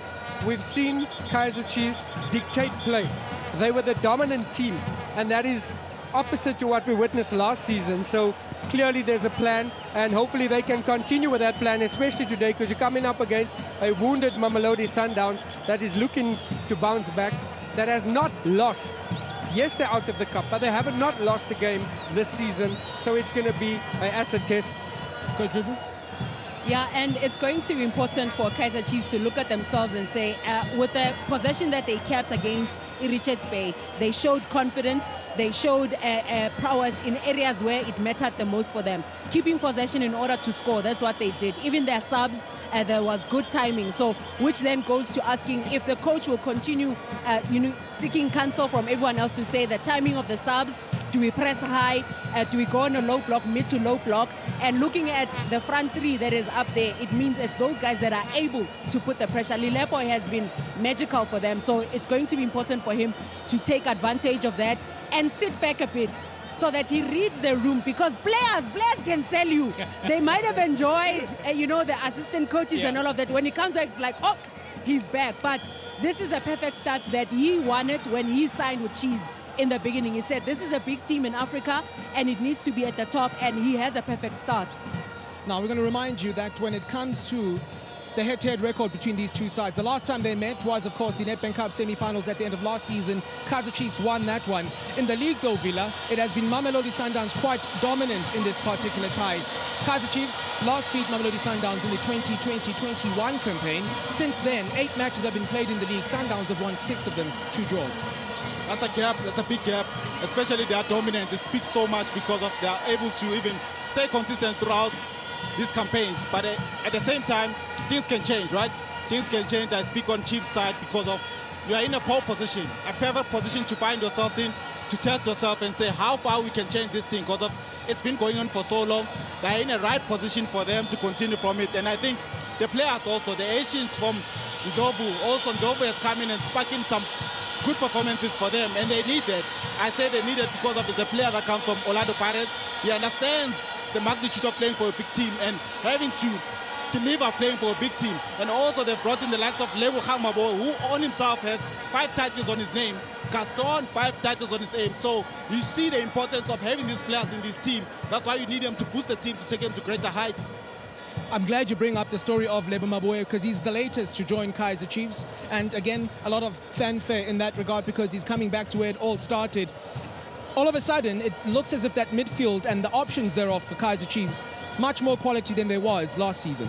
S3: we've seen Kaizer Chiefs dictate play. They were the dominant team, and that is opposite to what we witnessed last season. So clearly there's a plan, and hopefully they can continue with that plan, especially today, because you're coming up against a wounded Mamelodi Sundowns that is looking to bounce back, that has not lost. Yes, they're out of the cup, but they haven't not lost a game this season. So it's going to be an acid test.
S22: Yeah, and it's going to be important for Kaizer Chiefs to look at themselves and say, with the possession that they kept against Richards Bay, they showed confidence, they showed prowess in areas where it mattered the most for them. Keeping possession in order to score, that's what they did. Even their subs, there was good timing. So, which then goes to asking if the coach will continue, seeking counsel from everyone else to say the timing of the subs. Do we press high? Do we go on a low block, mid to low block? And looking at the front three that is up there, it means it's those guys that are able to put the pressure. Lilepo has been magical for them, so it's going to be important for him to take advantage of that and sit back a bit so that he reads the room, because players can sell you. They might have enjoyed, the assistant coaches and all of that. When he comes back, it's like, oh, he's back. But this is a perfect start that he wanted when he signed with Chiefs. In the beginning, he said this is a big team in Africa and it needs to be at the top, and he has a perfect start.
S16: Now we're going to remind you that when it comes to the head-to-head record between these two sides, the last time they met was, of course, the Nedbank Cup semi-finals at the end of last season. Kaizer Chiefs won that one. In the league, though, Villa, it has been Mamelodi Sundowns quite dominant in this particular tie. Kaizer Chiefs last beat Mamelodi Sundowns in the 2020-21 campaign. Since then, 8 matches have been played in the league. Sundowns have won 6 of them, 2 draws.
S21: That's a gap, that's a big gap, especially their dominance. It speaks so much because of they are able to even stay consistent throughout these campaigns. But at the same time, things can change, right? Things can change. I speak on Chiefs' side because of you are in a pole position, a perfect position to find yourselves in, to test yourself and say how far we can change this thing, because of it's been going on for so long. They're in a right position for them to continue from it. And I think the players also, the Asians from Ndlovu has come in and sparking some good performances for them, and they need that. I say they need it because of the player that comes from Orlando Pirates. He understands the magnitude of playing for a big team and having to deliver playing for a big team. And also they've brought in the likes of Lebo Khamabo, who on himself has 5 titles on his name. Gaston, 5 titles on his name. So you see the importance of having these players in this team. That's why you need them to boost the team to take them to greater heights.
S16: I'm glad you bring up the story of Lebo Maboe, because he's the latest to join Kaizer Chiefs. And again, a lot of fanfare in that regard because he's coming back to where it all started. All of a sudden, it looks as if that midfield and the options thereof for Kaizer Chiefs, much more quality than there was last season.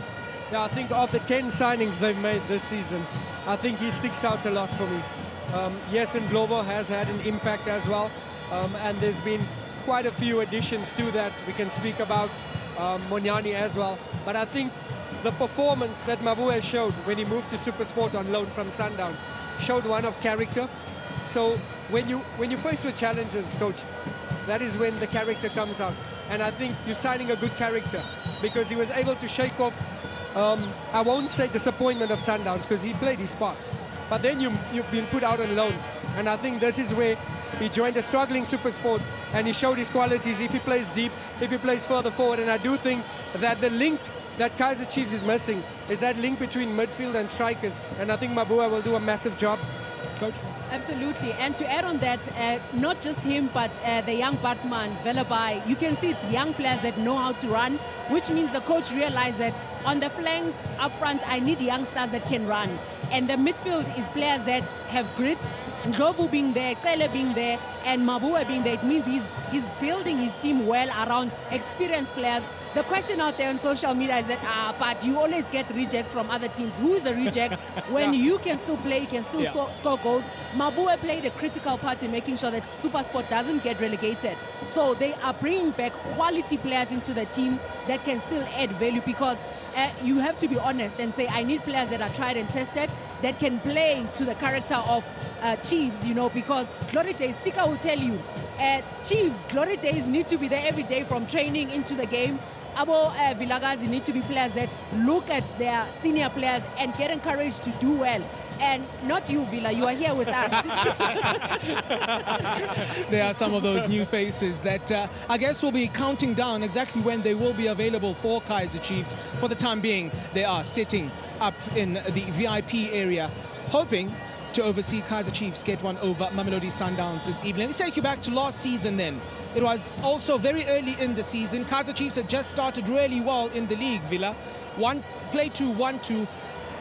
S3: Yeah, I think of the 10 signings they've made this season, I think he sticks out a lot for me. Yes, and Ndlovu has had an impact as well. And there's been quite a few additions to that. We can speak about Monyani as well. But I think the performance that Mabue showed when he moved to SuperSport on loan from Sundowns showed one of character. So when you faced with challenges, coach, that is when the character comes out. And I think you're signing a good character because he was able to shake off, I won't say disappointment of Sundowns because he played his part. But then you've been put out on loan. And I think this is where he joined a struggling SuperSport and he showed his qualities if he plays deep, if he plays further forward. And I do think that the link that Kaizer Chiefs is missing is that link between midfield and strikers. And I think Mabua will do a massive job. Coach?
S22: Absolutely. And to add on that, not just him, but the young Batman, Mbhele, you can see it's young players that know how to run, which means the coach realized that on the flanks up front, I need youngsters that can run. And the midfield is players that have grit, Ndlovu being there, Kele being there, and Mabua being there. It means he's building his team well around experienced players. The question out there on social media is that, but you always get rejects from other teams. Who is a reject when you can still play, you can still score goals? Mabua played a critical part in making sure that SuperSport doesn't get relegated. So they are bringing back quality players into the team that can still add value, because you have to be honest and say, I need players that are tried and tested, that can play to the character of Chiefs, you know, because Glory Days, Sticker will tell you, Chiefs, Glory Days need to be there every day from training into the game. Abo Vilagazi need to be players that look at their senior players and get encouraged to do well. And not you, Villa, you are here with us.
S16: There are some of those new faces that I guess will be counting down exactly when they will be available for Kaizer Chiefs. For the time being, they are sitting up in the VIP area, hoping to oversee Kaizer Chiefs get one over Mamelodi Sundowns this evening. Let's take you back to last season then. It was also very early in the season. Kaizer Chiefs had just started really well in the league, Villa. Played 1-2,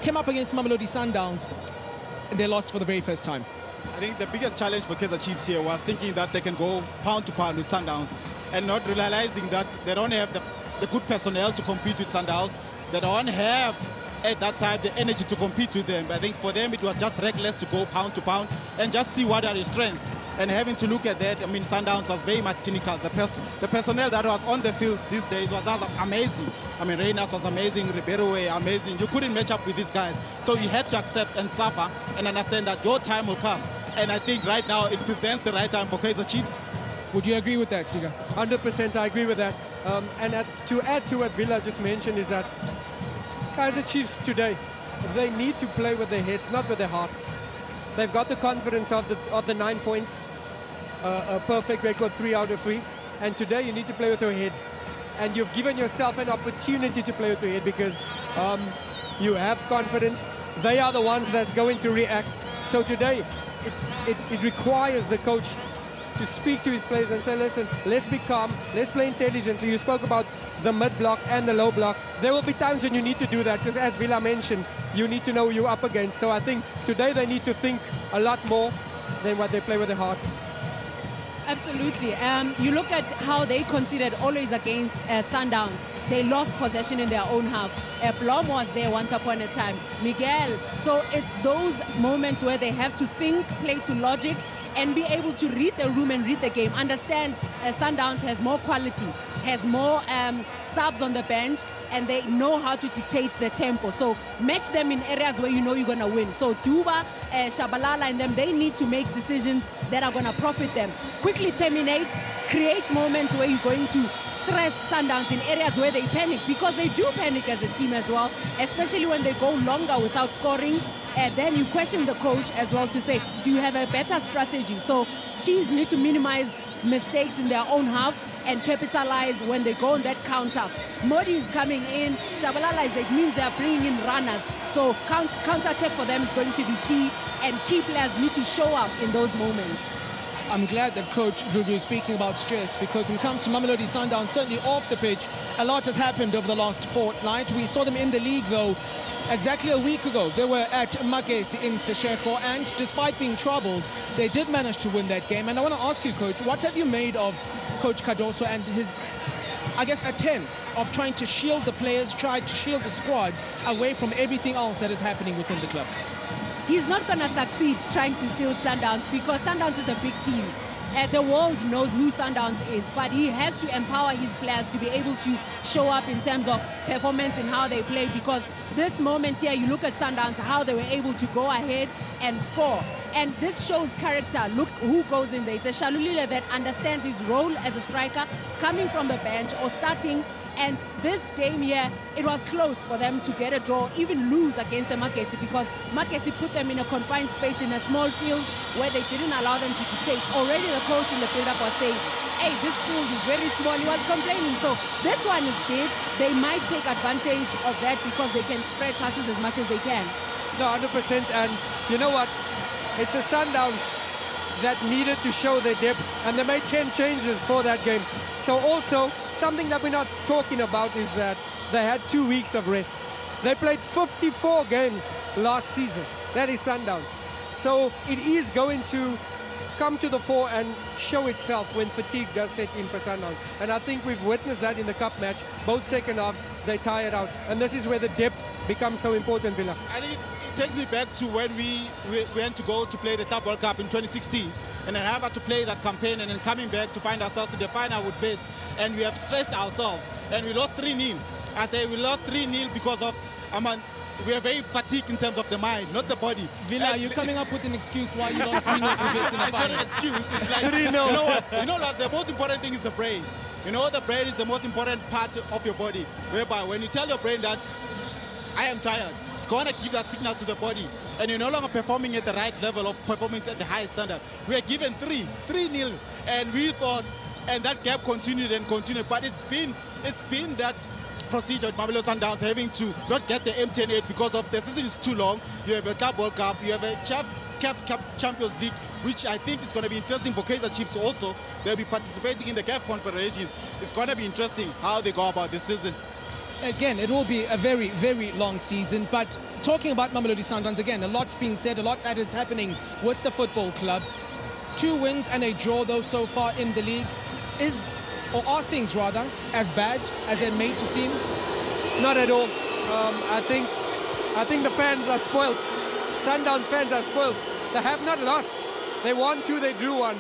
S16: came up against Mamelodi Sundowns, and they lost for the very first time.
S21: I think the biggest challenge for Kaizer Chiefs here was thinking that they can go pound to pound with Sundowns and not realizing that they don't have the good personnel to compete with Sundowns. They don't have at that time the energy to compete with them. But I think for them it was just reckless to go pound to pound and just see what are their strengths. And having to look at that, I mean, Sundowns was very much cynical. The personnel that was on the field these days was amazing. I mean, Reynas was amazing, Ribeiro were amazing. You couldn't match up with these guys. So you had to accept and suffer and understand that your time will come. And I think right now it presents the right time for Kaizer Chiefs.
S16: Would you agree with that, Stiga?
S3: 100%, I agree with that. To add to what Villa just mentioned is that Kaizer Chiefs today, they need to play with their heads, not with their hearts. They've got the confidence of the 9 points, a perfect record, 3 out of 3. And today you need to play with your head. And you've given yourself an opportunity to play with your head because you have confidence. They are the ones that's going to react. So today, it requires the coach to speak to his players and say, listen, let's be calm, let's play intelligently. You spoke about the mid block and the low block. There will be times when you need to do that because, as Villa mentioned, you need to know who you're up against. So I think today they need to think a lot more than what they play with their hearts.
S22: Absolutely. You look at how they conceded always against Sundowns. They lost possession in their own half. Blom was there once upon a time. Mbhele. So it's those moments where they have to think, play to logic, and be able to read the room and read the game. Understand Sundowns has more quality, has more subs on the bench, and they know how to dictate the tempo. So match them in areas where you know you're going to win. So Duba, Shabalala and them, they need to make decisions that are going to profit them. Quickly terminate, create moments where you're going to stress Sundowns in areas where they panic, because they do panic as a team as well, especially when they go longer without scoring. And then you question the coach as well to say, do you have a better strategy? So Chiefs need to minimize mistakes in their own half and capitalize when they go on that counter. Modi is coming in, Shabalala is, it means they are bringing in runners. So counter-attack for them is going to be key, and key players need to show up in those moments.
S16: I'm glad that Coach Ruby is speaking about stress, because when it comes to Mamelodi Sundowns, certainly off the pitch, a lot has happened over the last fortnight. We saw them in the league, though, exactly a week ago. They were at Maake in Seshego, and despite being troubled, they did manage to win that game. And I want to ask you, Coach, what have you made of Coach Cardoso and his, I guess, attempts of trying to shield the players, try to shield the squad away from everything else that is happening within the club?
S22: He's not going to succeed trying to shield Sundowns, because Sundowns is a big team. The world knows who Sundowns is, but he has to empower his players to be able to show up in terms of performance and how they play, because this moment here, you look at Sundowns, how they were able to go ahead and score. And this shows character. Look who goes in there. It's a Cellular that understands his role as a striker, coming from the bench or starting. And this game here, it was close for them to get a draw, even lose against the Maake, because Maake put them in a confined space in a small field where they didn't allow them to dictate. Already the coach in the build-up was saying, hey, this field is very small. He was complaining. So this one is big. They might take advantage of that because they can spread passes as much as they can.
S3: No, 100%. And you know what? It's a Sundowns that needed to show their depth, and they made 10 changes for that game. So also, something that we're not talking about is that they had 2 weeks of rest. They played 54 games last season. That is Sundowns. So it is going to come to the fore and show itself when fatigue does set in for Sundowns. And I think we've witnessed that in the cup match. Both second halves, they tired out. And this is where the depth becomes so important, Villa.
S21: I think it takes me back to when we went to go to play the Club World Cup in 2016. And then have to play that campaign, and then coming back to find ourselves in the final with Bates. And we have stretched ourselves. And we lost 3-0. I say we lost 3-0 because of, we are very fatigued in terms of the mind, not the body.
S16: Villa, you're coming up with an excuse why you lost 3-0 to Bates in the final.
S21: It's not an excuse. It's like, you know what? The most important thing is the brain. You know, the brain is the most important part of your body. Whereby when you tell your brain that I am tired, it's going to give that signal to the body. And you're no longer performing at the right level of performing at the highest standard. We are given 3-0, and we thought, and that gap continued and continued. But it's been that procedure at Mamelodi Sundowns, having to not get the MTN 8 because of the season is too long. You have a Club World Cup, you have a CAF Champions League, which I think is going to be interesting for Kaizer Chiefs also. They'll be participating in the CAF Confederations. It's going to be interesting how they go about this season.
S16: Again, it will be a very, very long season. But talking about Mamelodi Sundowns, again, a lot being said, a lot that is happening with the football club. 2 wins and a draw, though, so far in the league. Are things rather as bad as they're made to seem?
S3: Not at all. I think the fans are spoilt. Sundowns fans are spoilt. They have not lost. They won 2, they drew 1.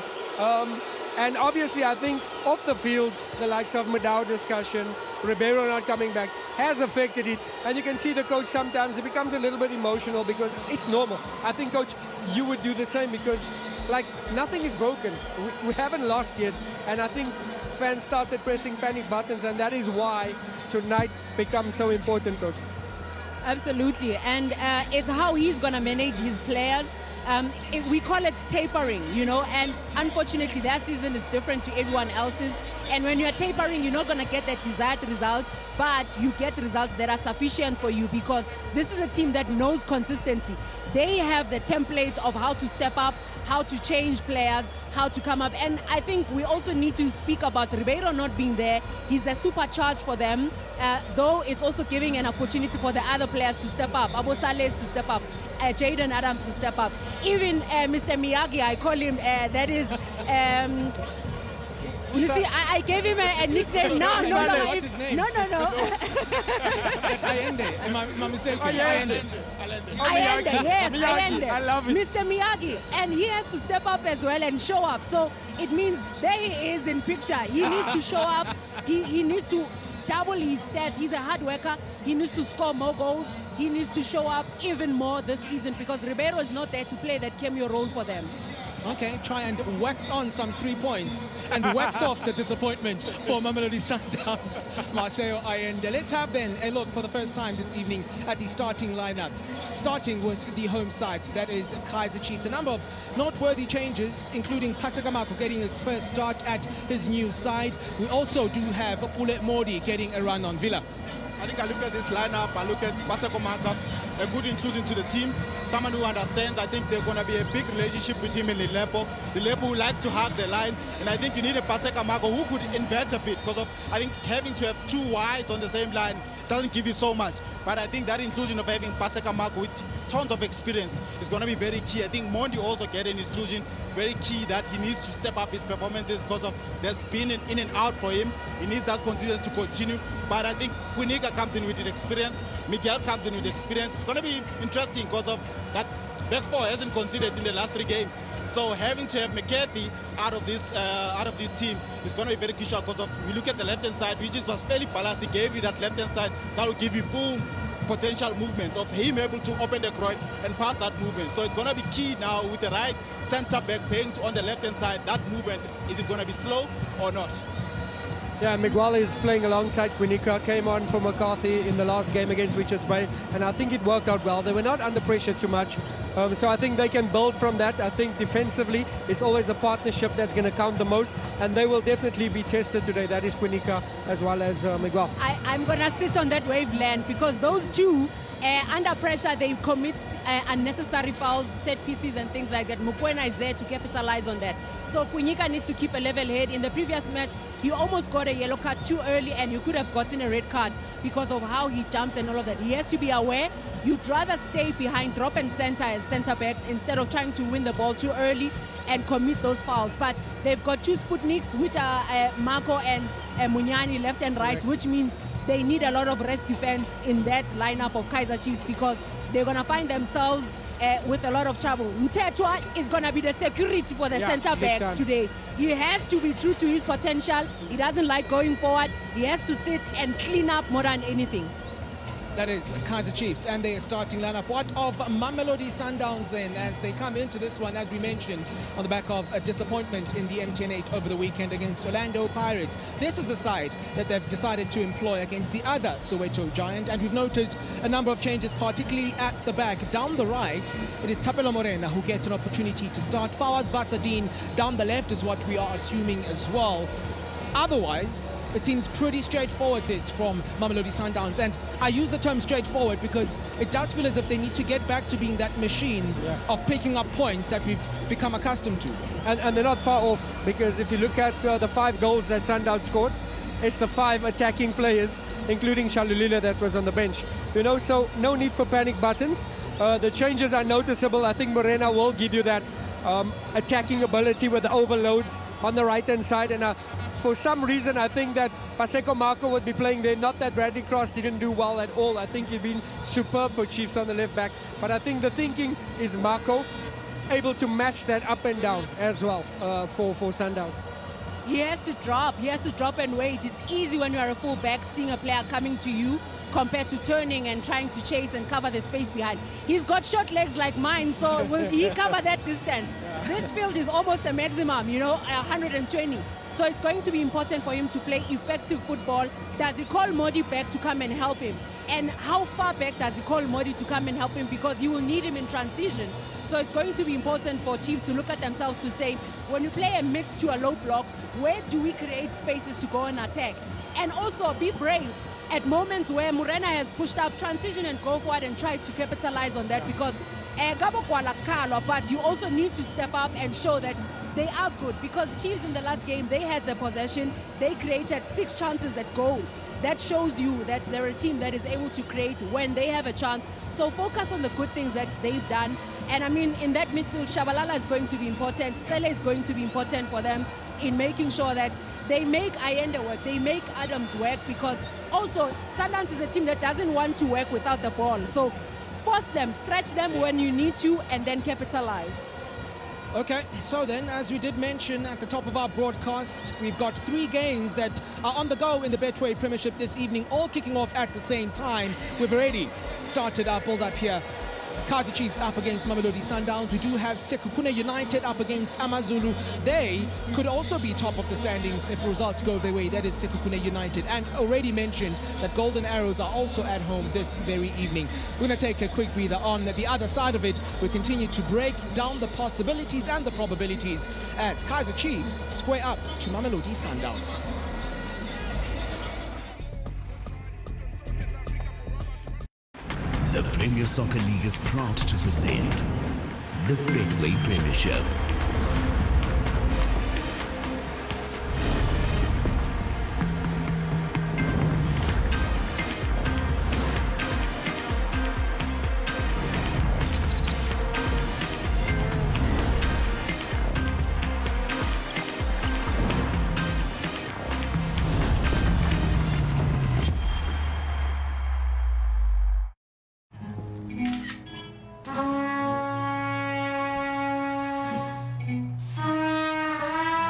S3: And obviously, I think off the field, the likes of Madao discussion, Ribeiro not coming back, has affected it. And you can see the coach sometimes, it becomes a little bit emotional because it's normal. I think, Coach, you would do the same because, like, nothing is broken. We haven't lost yet. And I think fans started pressing panic buttons, and that is why tonight becomes so important, Coach.
S22: Absolutely. And it's how he's going to manage his players. We call it tapering, you know, and unfortunately their season is different to everyone else's. And when you're tapering, you're not going to get that desired results, but you get results that are sufficient for you because this is a team that knows consistency. They have the template of how to step up, how to change players, how to come up. And I think we also need to speak about Ribeiro not being there. He's a supercharge for them, though it's also giving an opportunity for the other players to step up. Abu Saleh to step up, Jaden Adams to step up. Even Mr. Miyagi, I call him, that is... you see, I gave him a nickname. No.
S16: What's his name?
S22: No.
S16: That's Allende. Am I mistaken?
S22: Allende, yes, Allende. I love it. Mr. Miyagi. And he has to step up as well and show up. So it means there he is in picture. He needs to show up. He needs to double his stats. He's a hard worker. He needs to score more goals. He needs to show up even more this season because Ribeiro is not there to play that cameo role for them.
S16: Okay, try and wax on some 3 points and wax off the disappointment for Mamelodi Sundowns, Marcelo Allende. Let's have then a look for the first time this evening at the starting lineups, starting with the home side, that is Kaizer Chiefs. A number of noteworthy changes, including Paseka Maake getting his first start at his new side. We also do have Pule Modi getting a run on Villa.
S21: I think I look at this lineup, I look at Paseka Maake, a good inclusion to the team, someone who understands. I think there's going to be a big relationship with him and Lepo who likes to hug the line, and I think you need a Paseka Maake who could invert a bit because of, I think, having to have 2 wides on the same line doesn't give you so much. But I think that inclusion of having Paseka Maake with tons of experience is going to be very key. I think Mondi also get an inclusion, very key that he needs to step up his performances because of there's been an in and out for him. He needs that consistency to continue. But I think Winika comes in with the experience, Miguel comes in with the experience. It's going to be interesting because of that back four hasn't conceded in the last 3 games. So having to have McCarthy out of this team is going to be very crucial because of, we look at the left-hand side, which was fairly balanced. He gave you that left-hand side that will give you full potential movements of him able to open the groin and pass that movement. So it's going to be key now with the right centre-back playing on the left-hand side. That movement, is it going to be slow or not?
S3: Yeah, Mbhele is playing alongside Quinica, came on for McCarthy in the last game against Richards Bay, and I think it worked out well. They were not under pressure too much, so I think they can build from that. I think defensively, it's always a partnership that's going to count the most, and they will definitely be tested today. That is Quinica as well as Mbhele.
S22: I'm going to sit on that wavelength because those two, under pressure, they commit unnecessary fouls, set pieces and things like that. Mokoena is there to capitalize on that. So Quinica needs to keep a level head. In the previous match, he almost got a yellow card too early and you could have gotten a red card because of how he jumps and all of that. He has to be aware. You'd rather stay behind, drop and center as center backs instead of trying to win the ball too early and commit those fouls. But they've got 2 Sputniks, which are Marco and Munyani left and right, which means they need a lot of rest defense in that lineup of Kaizer Chiefs because they're going to find themselves with a lot of trouble. Mtetwa is going to be the security for the center backs today. He has to be true to his potential. He doesn't like going forward. He has to sit and clean up more than anything.
S16: That is Kaizer Chiefs and their starting lineup. What of Mamelodi Sundowns then, as they come into this one, as we mentioned, on the back of a disappointment in the MTN8 over the weekend against Orlando Pirates? This is the side that they've decided to employ against the other Soweto Giant, and we've noted a number of changes, particularly at the back. Down the right, it is Thapelo Morena who gets an opportunity to start. Fawaz Basadine down the left is what we are assuming as well. Otherwise, It seems pretty straightforward, this from Mamelodi Sundowns. And I use the term straightforward because it does feel as if they need to get back to being that machine of picking up points that we've become accustomed to.
S3: And they're not far off, because if you look at the 5 goals that Sundowns scored, it's the 5 attacking players, including Cellular, that was on the bench. You know, so no need for panic buttons. The changes are noticeable. I think Morena will give you that attacking ability with the overloads on the right-hand side. And for some reason, I think that Paseko Maake would be playing there. Not that Bradley Cross didn't do well at all. I think he'd been superb for Chiefs on the left back. But I think the thinking is Maake able to match that up and down as well for Sundowns.
S22: He has to drop and wait. It's easy when you are a full-back seeing a player coming to you compared to turning and trying to chase and cover the space behind. He's got short legs like mine, so will he cover that distance? This field is almost a maximum, you know, 120. So it's going to be important for him to play effective football. Does he call Modi back to come and help him? And how far back does he call Modi to come and help him? Because he will need him in transition. So it's going to be important for Chiefs to look at themselves to say, when you play a mid to a low block, where do we create spaces to go and attack? And also be brave. At moments where Morena has pushed up, transition and go forward and try to capitalize on that, because but you also need to step up and show that they are good, because Chiefs in the last game, they had the possession, they created 6 chances at goal. That shows you that they're a team that is able to create when they have a chance. So focus on the good things that they've done. And I mean, in that midfield, Shabalala is going to be important. Mbhele is going to be important for them in making sure that they make Ayende work, they make Adams work, because also Sundowns is a team that doesn't want to work without the ball. So force them, stretch them when you need to, and then capitalize.
S16: Okay, so then, as we did mention at the top of our broadcast, we've got 3 games that are on the go in the Betway Premiership this evening, all kicking off at the same time. We've already started our build-up here. Kaizer Chiefs up against Mamelodi Sundowns. We do have Sekhukhune United up against AmaZulu. They could also be top of the standings if results go their way. That is Sekhukhune United. And already mentioned that Golden Arrows are also at home this very evening. We're going to take a quick breather. On the other side of it, we continue to break down the possibilities and the probabilities as Kaizer Chiefs square up to Mamelodi Sundowns.
S4: The Premier Soccer League is proud to present the Betway Premiership.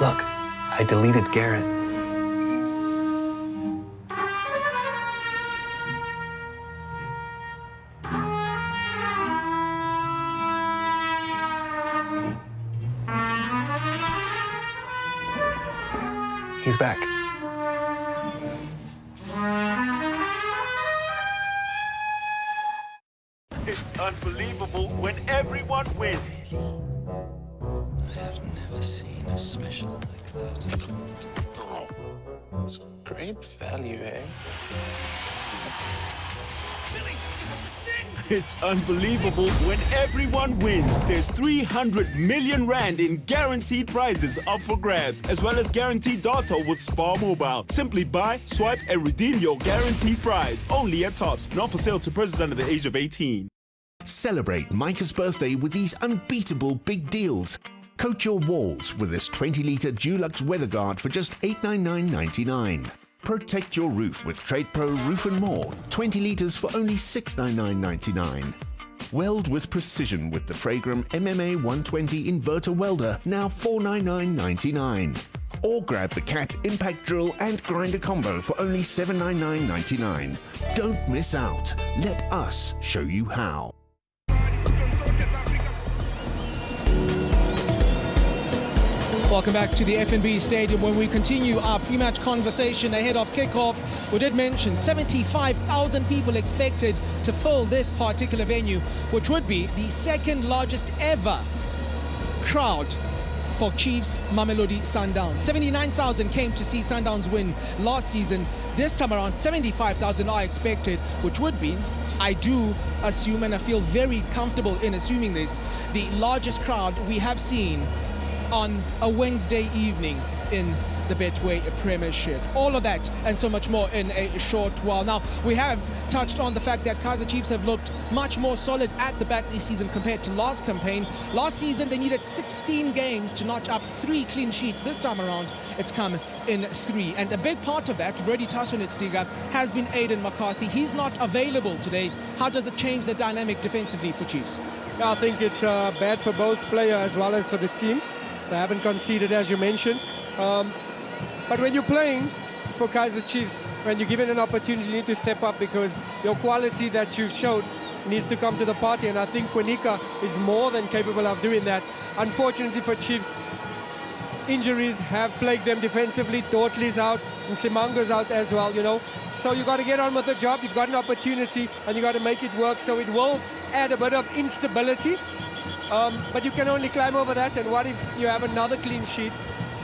S5: Look, I deleted Garrett. He's back.
S23: It's unbelievable when everyone wins.
S24: I have never seen a special like that.
S5: Oh, it's great value, eh?
S23: It's unbelievable when everyone wins. There's 300 million rand in guaranteed prizes up for grabs, as well as guaranteed data with Spar Mobile. Simply buy, swipe, and redeem your guaranteed prize. Only at Tops. Not for sale to persons under the age of 18.
S4: Celebrate Micah's birthday with these unbeatable big deals. Coat your walls with this 20-litre Dulux WeatherGuard for just $899.99. Protect your roof with TradePro Roof and More, 20 litres for only $699.99. Weld with precision with the Fragram MMA 120 Inverter Welder, now $499.99. Or grab the Cat Impact Drill and Grinder Combo for only $799.99. Don't miss out. Let us show you how.
S16: Welcome back to the FNB Stadium, where we continue our pre-match conversation ahead of kickoff. We did mention 75,000 people expected to fill this particular venue, which would be the second largest ever crowd for Chiefs Mamelodi Sundowns. 79,000 came to see Sundowns win last season. This time around, 75,000 are expected, which would be, I do assume, and I feel very comfortable in assuming this, the largest crowd we have seen on a Wednesday evening in the Betway Premiership. All of that and so much more in a short while. Now, we have touched on the fact that Kaizer Chiefs have looked much more solid at the back this season compared to last campaign. Last season, they needed 16 games to notch up 3 clean sheets. This time around, it's come in 3. And a big part of that, we've already touched on it, Stiga, has been Aiden McCarthy. He's not available today. How does it change the dynamic defensively for Chiefs?
S3: I think it's bad for both player as well as for the team. They haven't conceded, as you mentioned. But when you're playing for Kaizer Chiefs, when you're given an opportunity, you need to step up because your quality that you've showed needs to come to the party. And I think Kwanika is more than capable of doing that. Unfortunately for Chiefs, injuries have plagued them defensively. Dortley's out and Simango's out as well, you know. So you got to get on with the job. You've got an opportunity and you got to make it work. So it will add a bit of instability. But you can only climb over that. And what if you have another clean sheet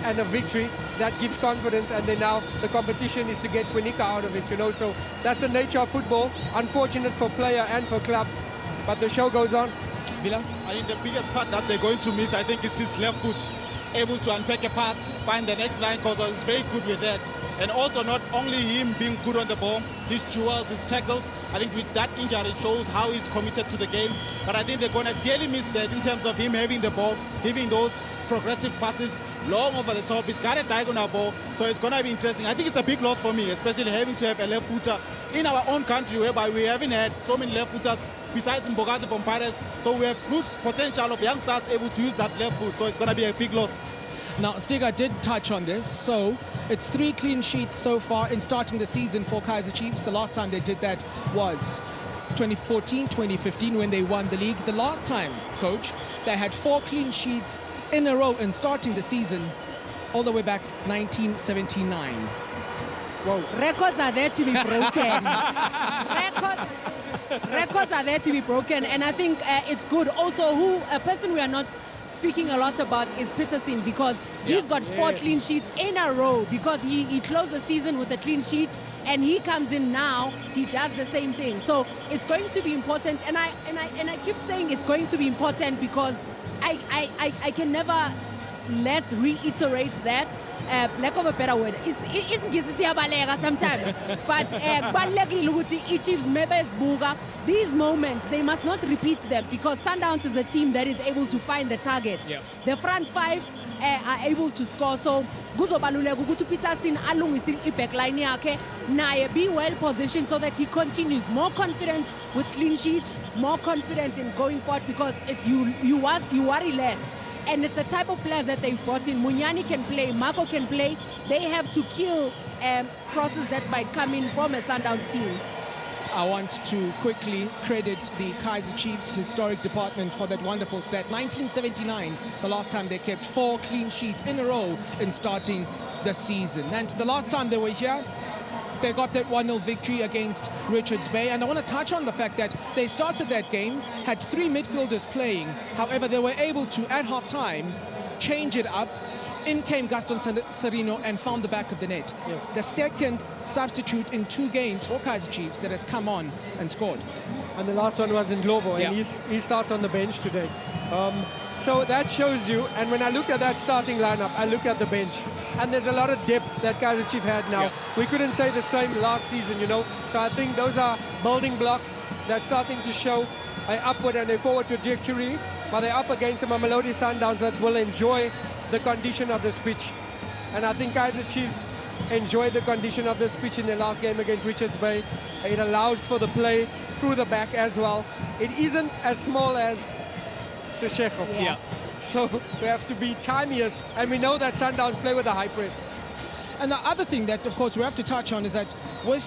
S3: and a victory that gives confidence, and then now the competition is to get Kwanika out of it, you know. So that's the nature of football. Unfortunate for player and for club, but the show goes on.
S16: Villa?
S21: I think the biggest part that they're going to miss, I think, is his left foot. Able to unpack a pass, find the next line, because he's very good with that. And also not only him being good on the ball, his duels, his tackles. I think with that injury, it shows how he's committed to the game. But I think they're going to dearly miss that in terms of him having the ball, having those progressive passes long over the top. He's got a diagonal ball, so it's going to be interesting. I think it's a big loss for me, especially having to have a left footer in our own country, whereby we haven't had so many left footers besides Mbogazi from Pirates. So we have good potential of youngsters able to use that left foot, so it's going to be a big loss.
S16: Now, Stiga did touch on this. So it's 3 clean sheets so far in starting the season for Kaizer Chiefs. The last time they did that was 2014, 2015 when they won the league. The last time, coach, they had 4 clean sheets in a row in starting the season all the way back 1979.
S22: Whoa. Records are there to be broken. Records are there to be broken, and I think it's good. Also, a person we are not speaking a lot about is Peterson, because he's got 4 clean sheets in a row, because he closed the season with a clean sheet, and he comes in now, he does the same thing. So it's going to be important, and I keep saying it's going to be important because I can never less reiterate that. Lack of a better word, sometimes. But these moments, they must not repeat them, because Sundowns is a team that is able to find the target. Yep. The front 5 are able to score. So Peterson be well positioned so that he continues. More confidence with clean sheets, more confidence in going forward, because it's you worry less. And it's the type of players that they've brought in. Munyani can play, Maake can play. They have to kill crosses that might come in from a Sundowns team.
S16: I want to quickly credit the Kaizer Chiefs historic department for that wonderful stat. 1979, the last time they kept 4 clean sheets in a row in starting the season. And the last time they were here, they got that 1-0 victory against Richards Bay. And I want to touch on the fact that they started that game, had 3 midfielders playing. However, they were able to, at half-time, change it up. In came Gaston Serino and found the back of the net. Yes. The second substitute in 2 games for Kaizer Chiefs that has come on and scored.
S3: And the last one was in Globo, and he starts on the bench today. So that shows you, and when I looked at that starting lineup, I looked at the bench, and there's a lot of depth that Kaizer Chiefs had now. We couldn't say the same last season, you know. So I think those are building blocks that's starting to show an upward and a forward trajectory, but they're up against the Mamelodi Sundowns that will enjoy the condition of this pitch. And I think Kaizer Chiefs enjoyed the condition of this pitch in their last game against Richards Bay. It allows for the play through the back as well. It isn't as small as Sesheko. Yeah. So we have to be tiniest, and we know that Sundowns play with a high press.
S16: And the other thing that, of course, we have to touch on is that with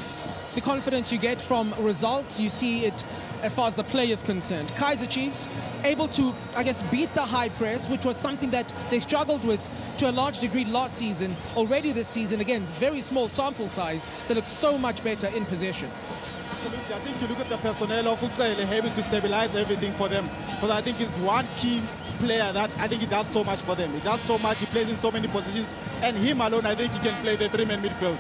S16: the confidence you get from results, you see it as far as the play is concerned. Kaizer Chiefs able to, I guess, beat the high press, which was something that they struggled with to a large degree last season. Already this season, again, very small sample size, they look so much better in possession.
S21: Absolutely. I think you look at the personnel of Mbhele able to stabilize everything for them. Because I think it's one key player that I think he does so much for them. He does so much, he plays in so many positions. And him alone, I think he can play the three-man midfield.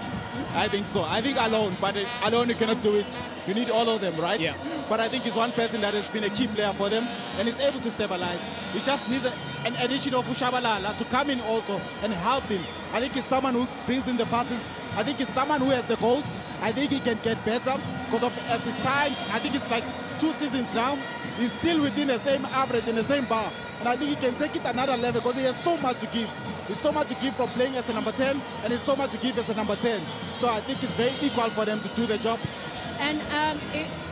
S21: I think so. I think alone, but alone you cannot do it. You need all of them, right?
S16: Yeah.
S21: But I think he's one person that has been a key player for them and is able to stabilize. He just needs an addition of Shabalala to come in also and help him. I think he's someone who brings in the passes. I think he's someone who has the goals. I think he can get better because of at his times. I think it's like 2 seasons now. He's still within the same average in the same bar. And I think he can take it another level because he has so much to give. There's so much to give from playing as a number 10 and there's so much to give as a number 10. So I think it's very equal for them to do the job.
S22: And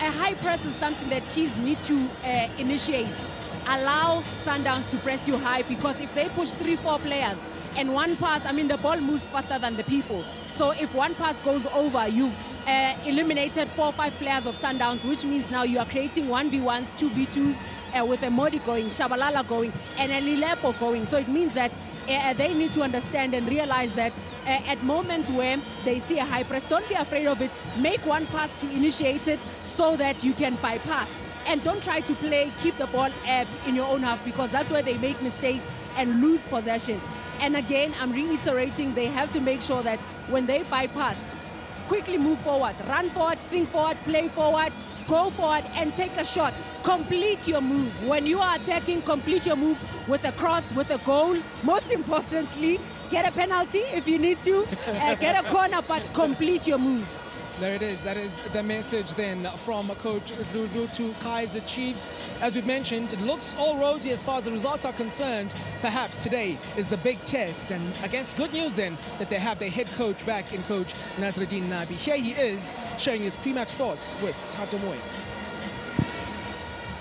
S22: a high press is something that Chiefs need to initiate. Allow Sundowns to press you high, because if they push 3-4 players and one pass, I mean, the ball moves faster than the people. So if one pass goes over, you've eliminated 4 or 5 players of Sundowns, which means now you are creating 1v1s, 2v2s with a Modi going, Shabalala going, and a Lilepo going. So it means that they need to understand and realize that at moments where they see a high press, don't be afraid of it. Make one pass to initiate it so that you can bypass. And don't try to keep the ball in your own half, because that's where they make mistakes and lose possession. And again, I'm reiterating, they have to make sure that when they bypass, quickly move forward, run forward, think forward, play forward, go forward and take a shot. Complete your move. When you are attacking, complete your move with a cross, with a goal. Most importantly, get a penalty if you need to, get a corner, but complete your move.
S16: There it is. That is the message then from Coach Lulu to Kaizer Chiefs. As we've mentioned, it looks all rosy as far as the results are concerned. Perhaps today is the big test. And I guess good news then that they have their head coach back in Coach Nasreddin Nabi. Here he is sharing his pre-match thoughts with Tato Moy.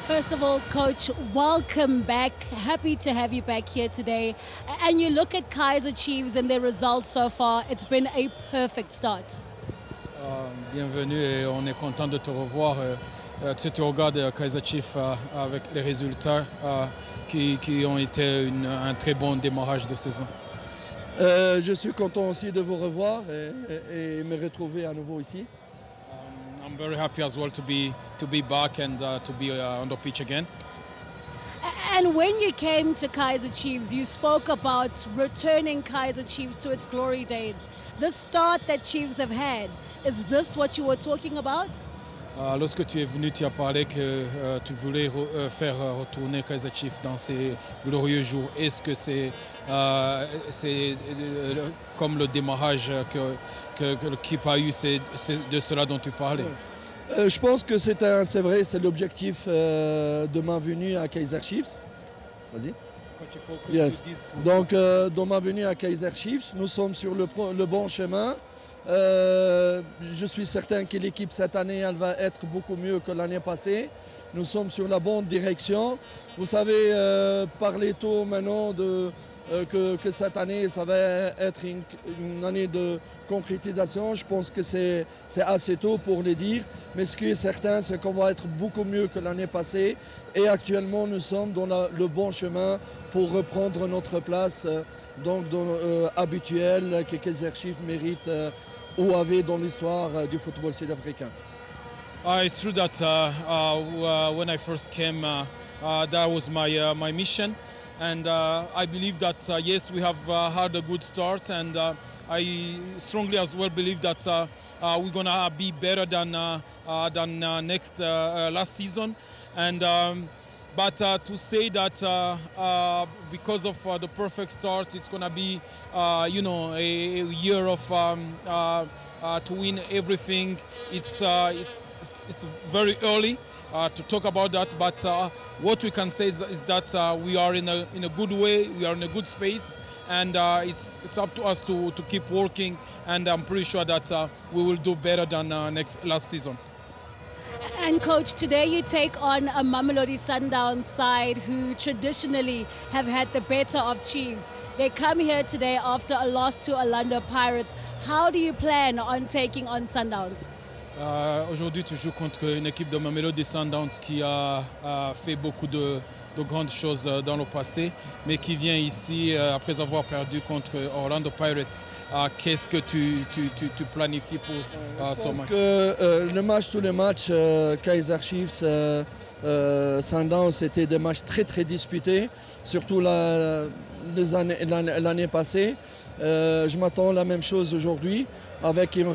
S7: First of all, Coach, welcome back. Happy to have you back here today. And you look at Kaizer Chiefs and their results so far, it's been a perfect start.
S9: Bienvenue et on est content de te revoir. Tu regardes Kaizer Chiefs avec les résultats qui ont été un très bon démarrage de saison.
S10: Je suis content aussi de vous revoir et me retrouver à nouveau ici.
S9: I'm very happy as well to be back and to be on the pitch again.
S7: And when you came to Kaizer Chiefs, you spoke about returning Kaizer Chiefs to its glory days. The start that Chiefs have had, is this what you were talking about?
S9: Lorsque tu es venu, tu as parlé que tu voulais faire retourner Kaizer Chiefs dans ces glorieux jours. Est-ce que c'est comme le démarrage que l'équipe a eu, c'est de cela dont tu parlais?
S10: Je pense que c'est vrai, c'est l'objectif de ma venue à Kaizer Chiefs. Vas-y. Yes. Donc, dans ma venue à Kaizer Chiefs, nous sommes sur le bon chemin. Je suis certain que l'équipe cette année, elle va être beaucoup mieux que l'année passée. Nous sommes sur la bonne direction. Vous savez, parler tôt maintenant que cette année, ça va être une année de concrétisation. Je pense que c'est assez tôt pour le dire. Mais ce qui est certain, c'est qu'on va être beaucoup mieux que l'année passée. Et actuellement, nous sommes dans le bon chemin pour reprendre notre place habituelle que Kaizer Chiefs mérite ou avait dans l'histoire du football sud-africain.
S9: It's true that when I first came, that was my mission. And I believe that, yes, we have had a good start, and I strongly as well believe that we're going to be better than last season. And but to say that because of the perfect start, it's going to be, a year of to win everything. It's very early to talk about that, but what we can say is that we are in a good way, we are in a good space, and it's up to us to keep working, and I'm pretty sure that we will do better than last season.
S7: And Coach, today you take on a Mamelodi Sundowns side who traditionally have had the better of Chiefs. They come here today after a loss to Orlando Pirates. How do you plan on taking on Sundowns?
S9: Aujourd'hui, tu joues contre une équipe de Mamelodi Sundowns qui a fait beaucoup de de grandes choses dans le passé, mais qui vient ici après avoir perdu contre Orlando Pirates. Qu'est-ce que tu planifies pour ce match?
S10: Je pense que tous les matchs Kaizer Chiefs, Sundowns, c'était des matchs très très disputés, surtout l'année passée. Je m'attends à la même chose aujourd'hui, avec une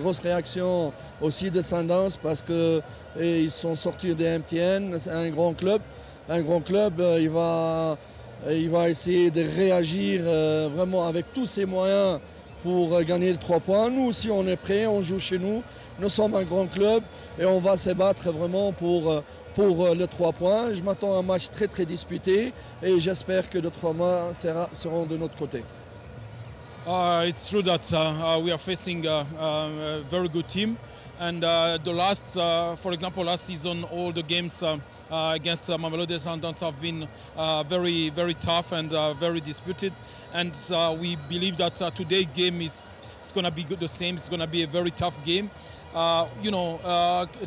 S10: grosse réaction aussi de Sundowns, parce qu'ils sont sortis de MTN, c'est un grand club. Il va essayer de réagir vraiment avec tous ses moyens pour gagner les 3 points. Nous aussi, on est prêts, on joue chez nous. Nous sommes un grand club et on va se battre vraiment pour les 3 points. Je m'attends à un match très très disputé et j'espère que les 3 points seront de notre côté.
S9: It's true that we are facing a very good team, and for example, last season, all the games against Mamelodi Sundowns have been very, very tough and very disputed, and we believe that today's game is going to be the same. It's going to be a very tough game.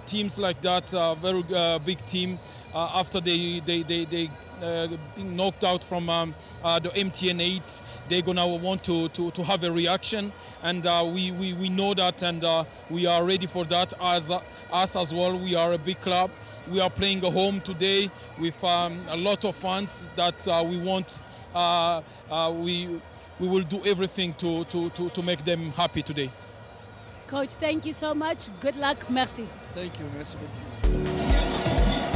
S9: Teams like that, very big team, after they being knocked out from the MTN 8, they're gonna want to have a reaction, and we know that, and we are ready for that. As us as well, we are a big club. We are playing at home today with a lot of fans that we want. We will do everything to make them happy today.
S7: Coach, thank you so much. Good luck. Merci.
S10: Thank you. Merci.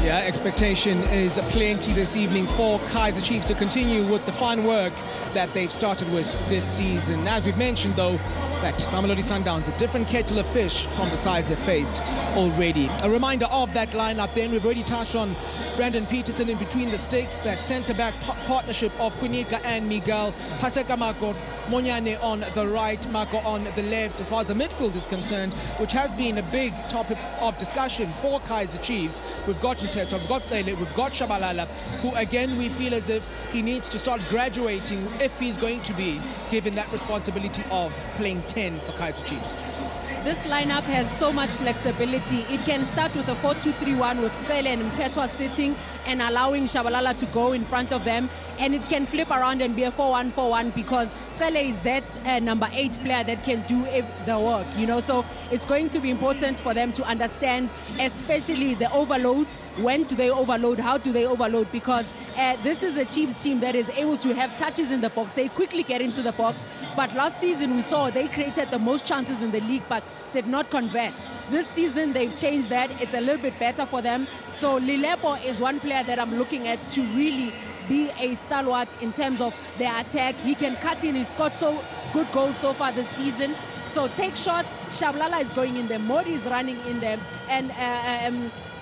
S16: Yeah, expectation is plenty this evening for Kaizer Chiefs to continue with the fine work that they've started with this season. As we've mentioned, though, that Mamelodi Sundowns, a different kettle of fish from the sides they've faced already. A reminder of that lineup then, we've already touched on Brandon Peterson in between the sticks, that centre-back partnership of Quinika and Miguel, Paseka Mako, Monyane on the right, Mako on the left. As far as the midfield is concerned, which has been a big topic of discussion for Kaizer Chiefs, we've got Mteto, we've got Mbhele, we've got Shabalala, who again we feel as if he needs to start graduating if he's going to be given that responsibility of playing 10 for Kaizer Chiefs.
S22: This lineup has so much flexibility. It can start with a 4-2-3-1 with Mbhele and Mteto sitting and allowing Shabalala to go in front of them, and it can flip around and be a 4-1-4-1 because Mbhele is that number 8 player that can do the work, so it's going to be important for them to understand, especially the overloads. When do they overload? How do they overload? Because this is a Chiefs team that is able to have touches in the box. They quickly get into the box, but last season we saw they created the most chances in the league but did not convert. This season they've changed that. It's a little bit better for them. So Lilepo is one player that I'm looking at to really be a stalwart in terms of their attack. He can cut in. He's scored so good goals so far this season. So take shots. Shabalala is going in there. Modi is running in there. And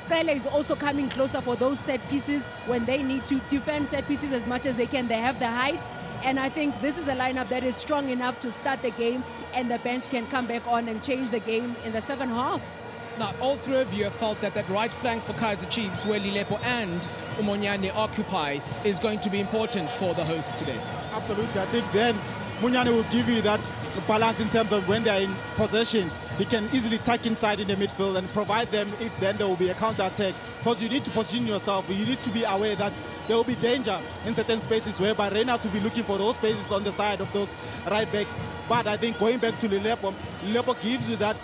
S22: Mbhele is also coming closer for those set pieces when they need to defend set pieces as much as they can. They have the height. And I think this is a lineup that is strong enough to start the game, and the bench can come back on and change the game in the second half.
S16: Now, all three of you have felt that right flank for Kaizer Chiefs, where Lilepo and Umonyane occupy, is going to be important for the hosts today.
S21: Absolutely. I think then Munyane will give you that balance in terms of when they're in possession. He can easily tuck inside in the midfield and provide them if then there will be a counter-attack. Because you need to position yourself. You need to be aware that there will be danger in certain spaces whereby Renas will be looking for those spaces on the side of those right back. But I think going back to Lilepo, Lilepo gives you that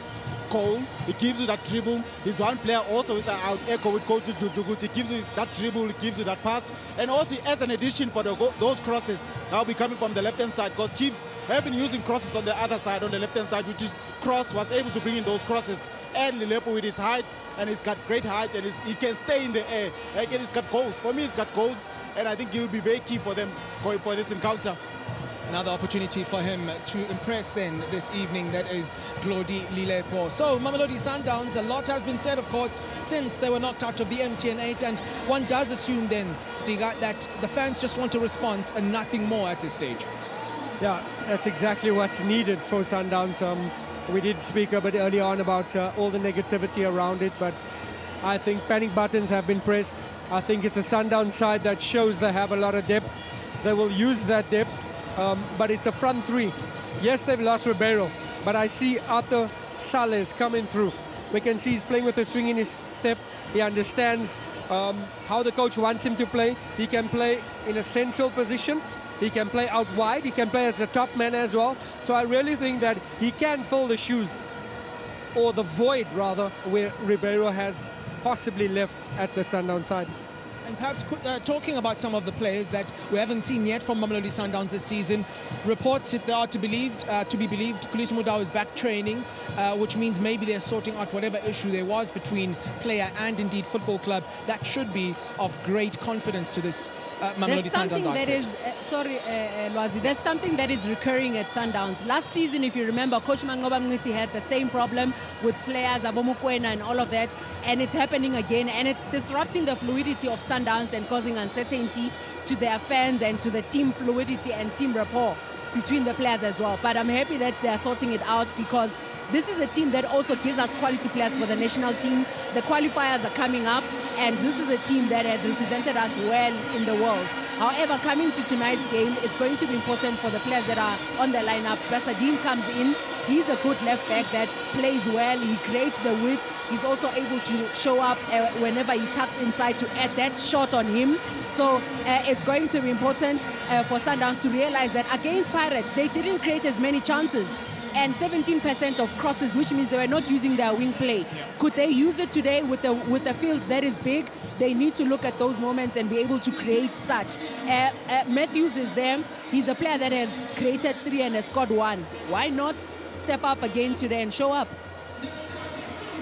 S21: goal, he gives you that dribble. He's one player also, is out echo with Coach Dugut. He gives you that dribble, he gives you that pass. And also as an addition for those crosses, now be coming from the left-hand side, because Chiefs have been using crosses on the other side, on the left-hand side, which is Cross was able to bring in those crosses. And Lilepo with his height, and he's got great height, and he can stay in the air. Again, he's got goals. For me, he's got goals, and I think he will be very key for them going for this encounter.
S16: Another opportunity for him to impress then this evening, that is Glody Lilepo. So Mamelodi Sundowns, a lot has been said, of course, since they were knocked out of the MTN 8, and one does assume then, Stiga, that the fans just want a response and nothing more at this stage.
S3: Yeah, that's exactly what's needed for Sundowns. We did speak a bit earlier on about all the negativity around it, but I think panic buttons have been pressed. I think it's a Sundowns side that shows they have a lot of depth. They will use that depth. But it's a front three. Yes, they've lost Ribeiro, but I see Arthur Sales coming through. We can see he's playing with a swing in his step. He understands how the coach wants him to play. He can play in a central position. He can play out wide. He can play as a top man as well. So I really think that he can fill the shoes, or the void rather, where Ribeiro has possibly left at the Sundowns side.
S16: And perhaps talking about some of the players that we haven't seen yet from Mamelodi Sundowns this season, reports, if they are to be believed, Khuliso Mudau is back training, which means maybe they're sorting out whatever issue there was between player and indeed football club. That should be of great confidence to this Mamelodi Sundowns outfit.
S22: Lwazi, there's something that is recurring at Sundowns. Last season, if you remember, Coach Mangoba Mngiti had the same problem with players, Abomukwena and all of that, and it's happening again, and it's disrupting the fluidity of Sundowns and causing uncertainty to their fans and to the team fluidity and team rapport between the players as well. But I'm happy that they are sorting it out, because this is a team that also gives us quality players for the national teams. The qualifiers are coming up, and this is a team that has represented us well in the world. However, coming to tonight's game, it's going to be important for the players that are on the lineup. Brasadin comes in. He's a good left back that plays well. He creates the width. He's also able to show up whenever he tucks inside to add that shot on him. So it's going to be important for Sundowns to realize that against Pirates, they didn't create as many chances. And 17% of crosses, which means they were not using their wing play. Yeah. Could they use it today with the field that is big? They need to look at those moments and be able to create such. Matthews is there. He's a player that has created 3 and has scored 1. Why not step up again today and show up?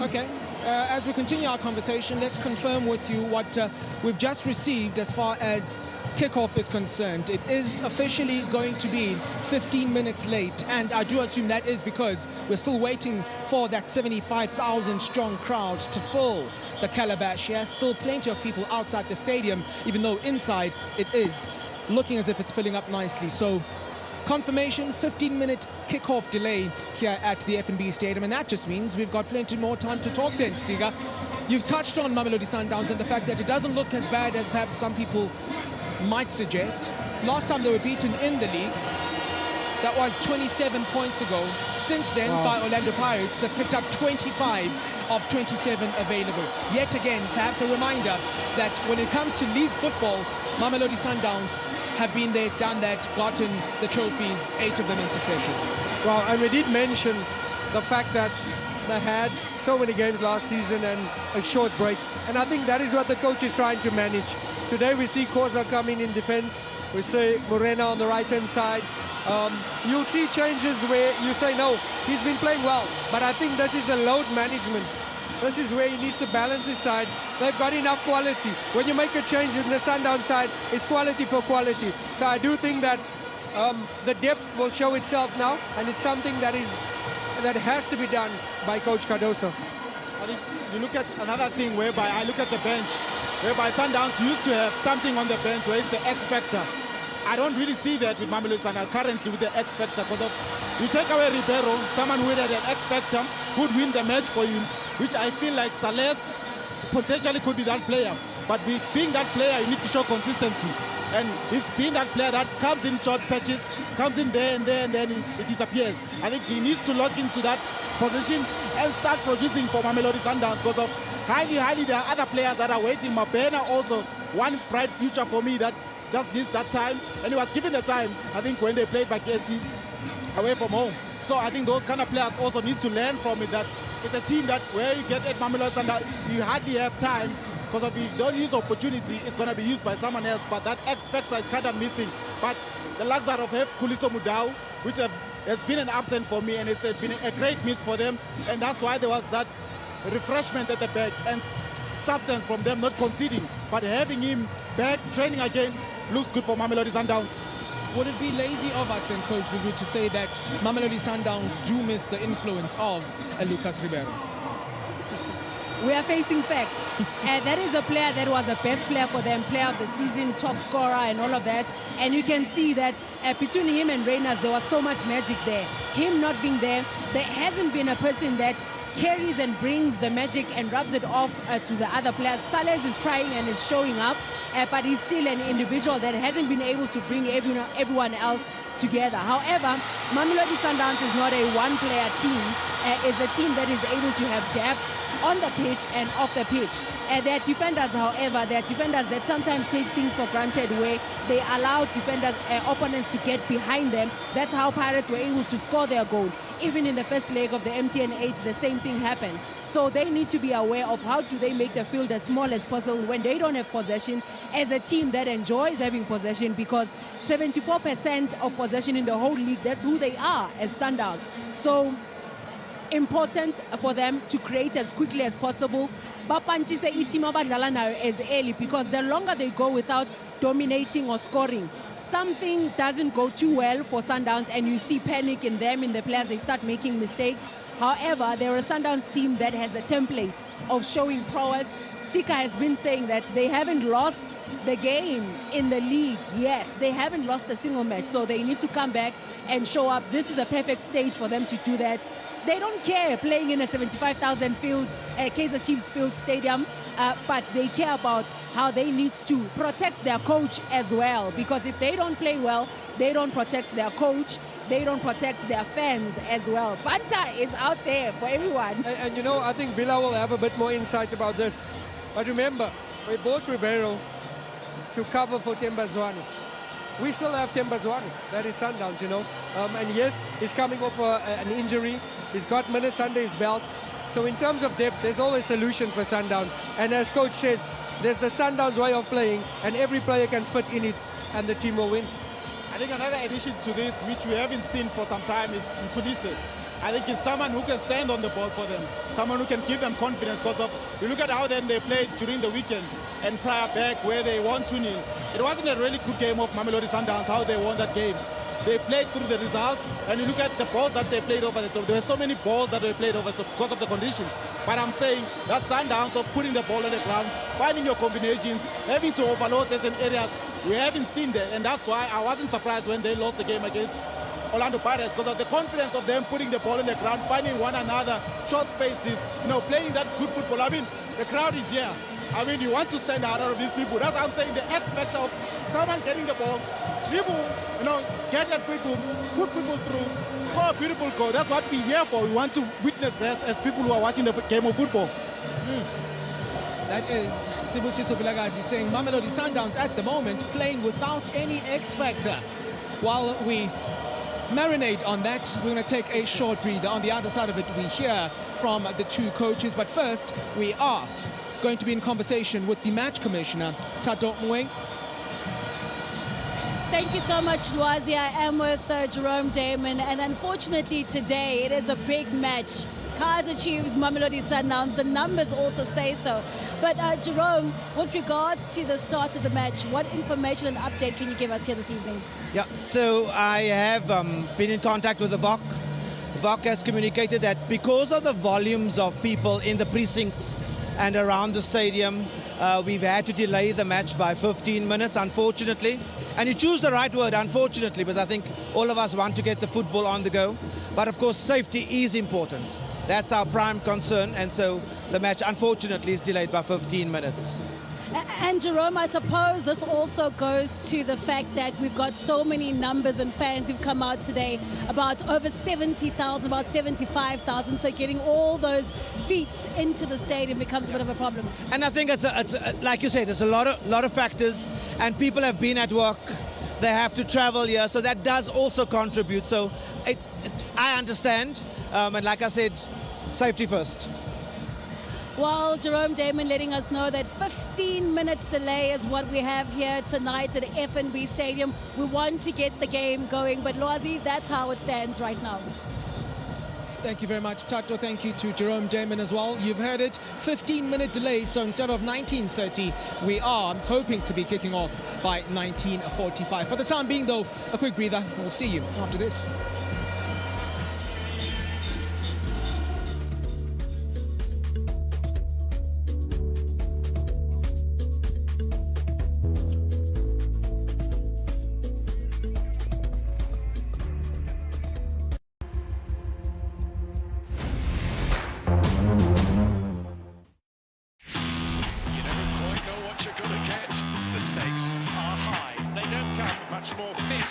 S16: Okay. As we continue our conversation, let's confirm with you what we've just received as far as kickoff is concerned. It is officially going to be 15 minutes late, and I do assume that is because we're still waiting for that 75,000 strong crowd to fill the calabash. Yes, still plenty of people outside the stadium, even though inside it is looking as if it's filling up nicely. So confirmation, 15-minute kickoff delay here at the FNB Stadium, and that just means we've got plenty more time to talk then, Stiga. You've touched on Mamelodi Sundowns and the fact that it doesn't look as bad as perhaps some people might suggest. Last time they were beaten in the league, that was 27 points ago. Since then, by Orlando Pirates, they've picked up 25 of 27 available. Yet again, perhaps a reminder that when it comes to league football, Mamelodi Sundowns have been there, done that, gotten the trophies, 8 of them in succession.
S3: Well, and we did mention the fact that they had so many games last season and a short break, and I think that is what the coach is trying to manage. Today we see Koza coming in defense, we see Morena on the right-hand side. You'll see changes where you say, no, he's been playing well, but I think this is the load management. This is where he needs to balance his side. They've got enough quality. When you make a change in the Sundown side, it's quality for quality. So I do think that the depth will show itself now, and it's something that has to be done by Coach Cardoso.
S21: I think you look at another thing whereby I look at the bench, whereby Sundowns used to have something on the bench where it's the X factor. I don't really see that with Mamelodi Sundowns currently with the X factor, because you take away Ribeiro, someone who had an X factor could win the match for you, which I feel like Saleh potentially could be that player. But with being that player, you need to show consistency. And he's being that player that comes in short patches, comes in there and there, and then it disappears. I think he needs to lock into that position and start producing for Mamelodi Sundowns, because of highly there are other players that are waiting. Mbhele also one bright future for me that just this that time, and he was given the time, I think, when they played Maake away from home. So I think those kind of players also need to learn from it, that it's a team that where you get at Mamelodi Sundowns, you hardly have time, because if you don't use opportunity, it's going to be used by someone else. But that X factor is kind of missing. But the luxury of Khuliso Mudau, which has been an absent for me, and it's been a great miss for them, and that's why there was that refreshment at the back and substance from them not conceding. But having him back training again looks good for Mamelodi Sundowns.
S16: Would it be lazy of us then, Coach Lugu, to say that Mamelodi Sundowns do miss the influence of Lucas Ribeiro?
S22: We are facing facts. That is a player that was the best player for them, player of the season, top scorer and all of that. And you can see that between him and Reyners, there was so much magic there. Him not being there, there hasn't been a person that carries and brings the magic and rubs it off to the other players. Saleh is trying and is showing up, but he's still an individual that hasn't been able to bring everyone else together. However, Mamelodi Sundowns is not a one-player team. It's a team that is able to have depth on the pitch and off the pitch. Their defenders, however, they're defenders that sometimes take things for granted, where they allow defenders, opponents to get behind them. That's how Pirates were able to score their goal. Even in the first leg of the MTN 8, the same thing happened. So they need to be aware of how do they make the field as small as possible when they don't have possession, as a team that enjoys having possession, because 74% of possession in the whole league, that's who they are as Sundowns. So important for them to create as quickly as possible. As early, because the longer they go without dominating or scoring, something doesn't go too well for Sundowns, and you see panic in them, in the players. They start making mistakes. However, they're a Sundowns team that has a template of showing prowess. Sticker has been saying that they haven't lost the game in the league yet. They haven't lost a single match, so they need to come back and show up. This is a perfect stage for them to do that. They don't care playing in a 75,000 field, Kaizer Chiefs field stadium, but they care about how they need to protect their coach as well, because if they don't play well, they don't protect their coach, they don't protect their fans as well. Banta is out there for everyone.
S3: And you know, I think Villa will have a bit more insight about this. But remember, we bought Ribeiro to cover for Tembazwane. We still have Tembazwane. That is Sundowns, you know. And yes, he's coming off an injury. He's got minutes under his belt. So in terms of depth, there's always solutions for Sundowns. And as coach says, there's the Sundowns way of playing, and every player can fit in it, and the team will win.
S21: I think another addition to this, which we haven't seen for some time, is Nkudise. I think he's someone who can stand on the ball for them, someone who can give them confidence, because of, you look at how then they played during the weekend and prior back where they won 2-0. It wasn't a really good game of Mamelodi Sundowns, how they won that game. They played through the results, and you look at the balls that they played over the top. There were so many balls that they played over the top because of the conditions. But I'm saying that Sundowns of putting the ball on the ground, finding your combinations, having to overload certain areas, we haven't seen that, and that's why I wasn't surprised when they lost the game against Orlando Pirates, because of the confidence of them putting the ball in the ground, finding one another, short spaces, you know, playing that good football. I mean, the crowd is here. I mean, you want to stand out of these people. That's what I'm saying, the X factor of someone getting the ball, dribble, you know, get that people, put people through, score a beautiful goal. That's what we're here for. We want to witness that as people who are watching the game of football.
S16: That is Sibusiso Vilakazi saying Mamelodi Sundowns at the moment playing without any X factor. While we marinate on that, we're going to take a short breather. On the other side of it, we hear from the two coaches. But first, we are going to be in conversation with the match commissioner, Tato Moeng.
S7: Thank you so much, Lwazi. I am with Jerome Damon, and unfortunately today it is a big match. Kaizer Chiefs, Mamelodi Sundowns, the numbers also say so. But Jerome, with regards to the start of the match, what information and update can you give us here this evening?
S6: Yeah, so I have been in contact with the VOC. VOC has communicated that because of the volumes of people in the precinct and around the stadium, we've had to delay the match by 15 minutes, unfortunately. And you choose the right word, unfortunately, because I think all of us want to get the football on the go. But of course, safety is important. That's our prime concern, and so the match, unfortunately, is delayed by 15 minutes.
S7: And Jerome, I suppose this also goes to the fact that we've got so many numbers and fans who've come out today, about over 70,000, about 75,000. So getting all those feet into the stadium becomes a bit of a problem.
S6: And I think it's like you said, there's a lot of factors, and people have been at work. They have to travel here, so that does also contribute. So I understand, and like I said, safety first.
S7: Well, Jerome Damon letting us know that 15 minutes delay is what we have here tonight at FNB Stadium. We want to get the game going, but Lwazi, that's how it stands right now.
S16: Thank you very much, Tato. Thank you to Jerome Damon as well. You've heard it, 15-minute delay, so instead of 19:30, we are hoping to be kicking off by 19:45. For the time being, though, a quick breather. We'll see you after this.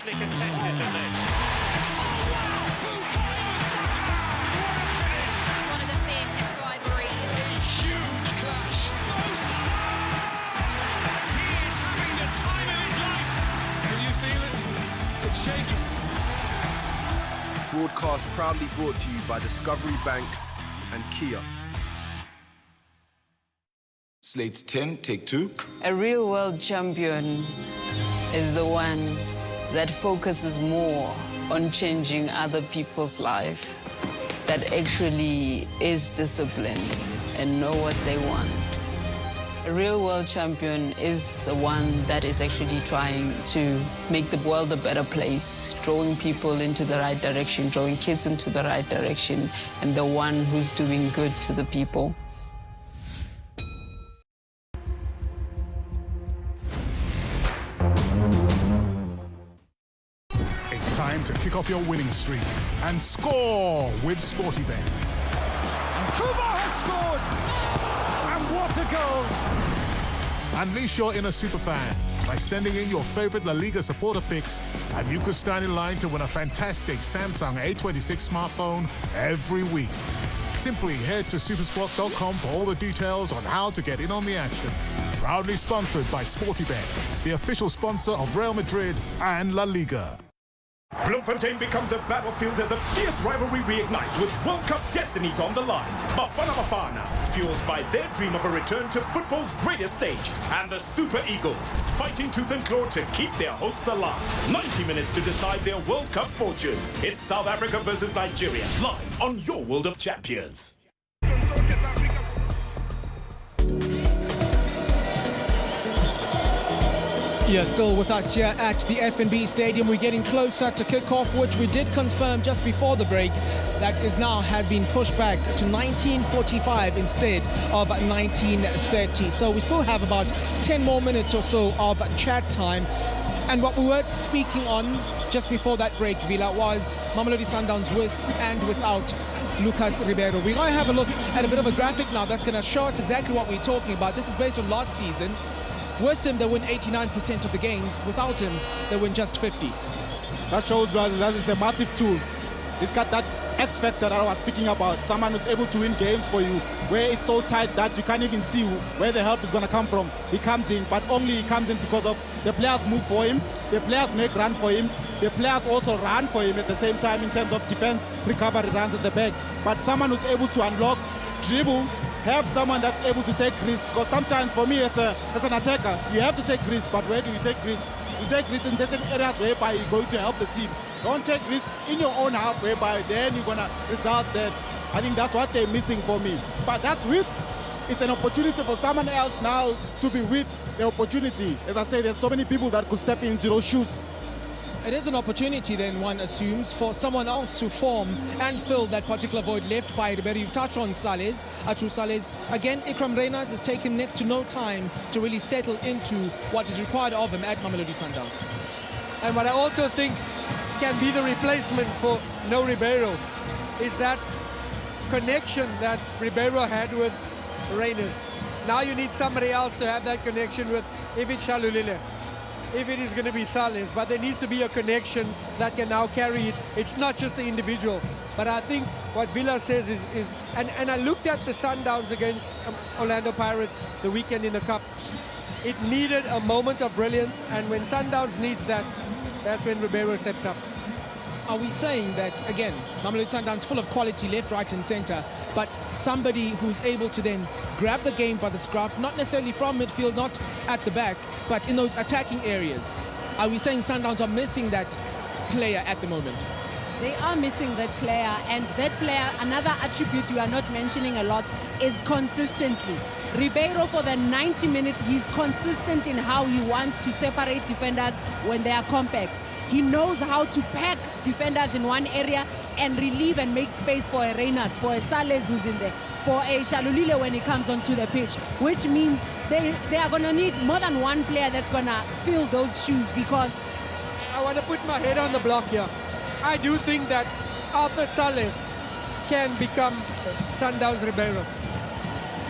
S17: closely contested than this.
S11: One of the fiercest rivalries.
S17: A huge clash. He is having the time of his life. Can you feel it? It's shaking.
S12: Broadcast proudly brought to you by Discovery Bank and Kia.
S13: Slate 10, take 2.
S14: A real world champion is the one that focuses more on changing other people's life, that actually is disciplined and know what they want. A real world champion is the one that is actually trying to make the world a better place, drawing people into the right direction, drawing kids into the right direction, and the one who's doing good to the people.
S25: Time to kick off your winning streak and score with SportyBet.
S17: And Kuba has scored! And what a goal!
S25: Unleash your inner superfan by sending in your favorite La Liga supporter picks, and you could stand in line to win a fantastic Samsung A26 smartphone every week. Simply head to supersport.com for all the details on how to get in on the action. Proudly sponsored by SportyBet, the official sponsor of Real Madrid and La Liga.
S23: Bloemfontein becomes a battlefield as a fierce rivalry reignites with World Cup destinies on the line. Bafana Bafana, fueled by their dream of a return to football's greatest stage. And the Super Eagles, fighting tooth and claw to keep their hopes alive. 90 minutes to decide their World Cup fortunes. It's South Africa versus Nigeria, live on your World of Champions.
S16: You're still with us here at the FNB Stadium. We're getting closer to kickoff, which we did confirm just before the break. That is now has been pushed back to 19:45 instead of 19:30. So we still have about 10 more minutes or so of chat time. And what we were speaking on just before that break, Vila, was Mamelodi Sundowns with and without Lucas Ribeiro. We're going to have a look at a bit of a graphic now that's going to show us exactly what we're talking about. This is based on last season. With him, they win 89% of the games. Without him, they win just 50.
S21: That shows, brother, that is a massive tool. It's got that X factor that I was speaking about. Someone who's able to win games for you, where it's so tight that you can't even see where the help is going to come from. He comes in, but only he comes in because of the players move for him, the players make run for him, the players also run for him at the same time in terms of defense, recovery runs at the back. But someone who's able to unlock, dribble, have someone that's able to take risks. Because sometimes for me as an attacker, you have to take risks, but where do you take risks? You take risks in certain areas whereby you're going to help the team. Don't take risks in your own half whereby then you're going to result then. I think that's what they're missing for me. But that's with, it's an opportunity for someone else now to be with the opportunity. As I say, there's so many people that could step into those shoes.
S16: It is an opportunity then, one assumes, for someone else to form and fill that particular void left by Ribeiro. You've touched on Salles, Atru Salles. Again, Ikram Reyners has taken next to no time to really settle into what is required of him at Mamelodi Sundowns.
S3: And what I also think can be the replacement for no Ribeiro is that connection that Ribeiro had with Reyners. Now you need somebody else to have that connection with, if it's Shalulile, if it is going to be Salles, but there needs to be a connection that can now carry it. It's not just the individual, but I think what Villa says is and I looked at the Sundowns against Orlando Pirates the weekend in the Cup. It needed a moment of brilliance, and when Sundowns needs that, that's when Ribeiro steps up.
S16: Are we saying that, again, Mamelodi Sundowns full of quality left, right and centre, but somebody who's able to then grab the game by the scruff, not necessarily from midfield, not at the back, but in those attacking areas? Are we saying Sundowns are missing that player at the moment?
S7: They are missing that player, and that player, another attribute you are not mentioning a lot, is consistently. Ribeiro, for the 90 minutes, he's consistent in how he wants to separate defenders when they are compact. He knows how to pack defenders in one area and relieve and make space for a Reyners, for a Salles who's in there, for a Shalulile when he comes onto the pitch, which means they are going to need more than one player that's going to fill those shoes. Because
S3: I want to put my head on the block here. I do think that Arthur Salles can become Sundowns Ribeiro.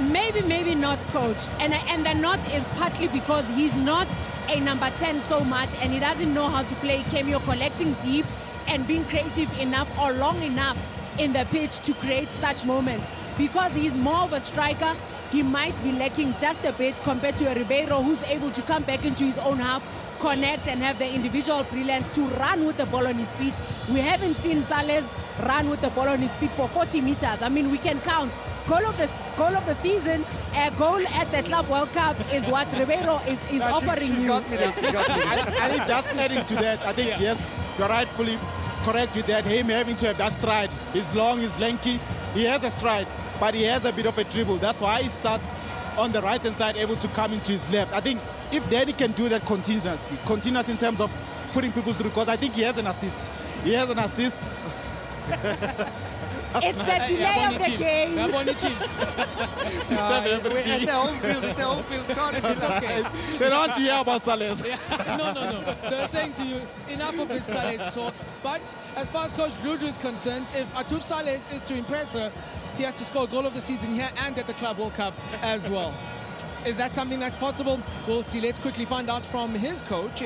S22: Maybe not, coach. And the not is partly because he's not a number 10 so much, and he doesn't know how to play cameo, collecting deep and being creative enough or long enough in the pitch to create such moments. Because he's more of a striker, he might be lacking just a bit compared to a Ribeiro who's able to come back into his own half, connect and have the individual brilliance to run with the ball on his feet. We haven't seen Salles run with the ball on his feet for 40 meters. I mean, we can count. Goal of the season, a goal at the Club World Cup is what Ribeiro is offering
S3: she's
S22: you.
S3: got me there. She's got me there.
S21: I think just adding to that, I think, yes, you're rightfully correct with that. Him having to have that stride. He's long, he's lanky, he has a stride, but he has a bit of a dribble. That's why he starts on the right-hand side, able to come into his left. I think if Danny can do that continuous in terms of putting people through, because I think he has an assist. He has an assist.
S22: It's the delay of the game.
S3: It's a home field. It's a home field. Sorry,
S22: it's okay.
S21: They don't hear about Salles.
S16: No. They're saying to you, enough of this Salles talk. But as far as Coach Ludu is concerned, if Atush Salles is to impress her, he has to score goal of the season here and at the Club World Cup as well. Is that something that's possible? We'll see. Let's quickly find out from his coach,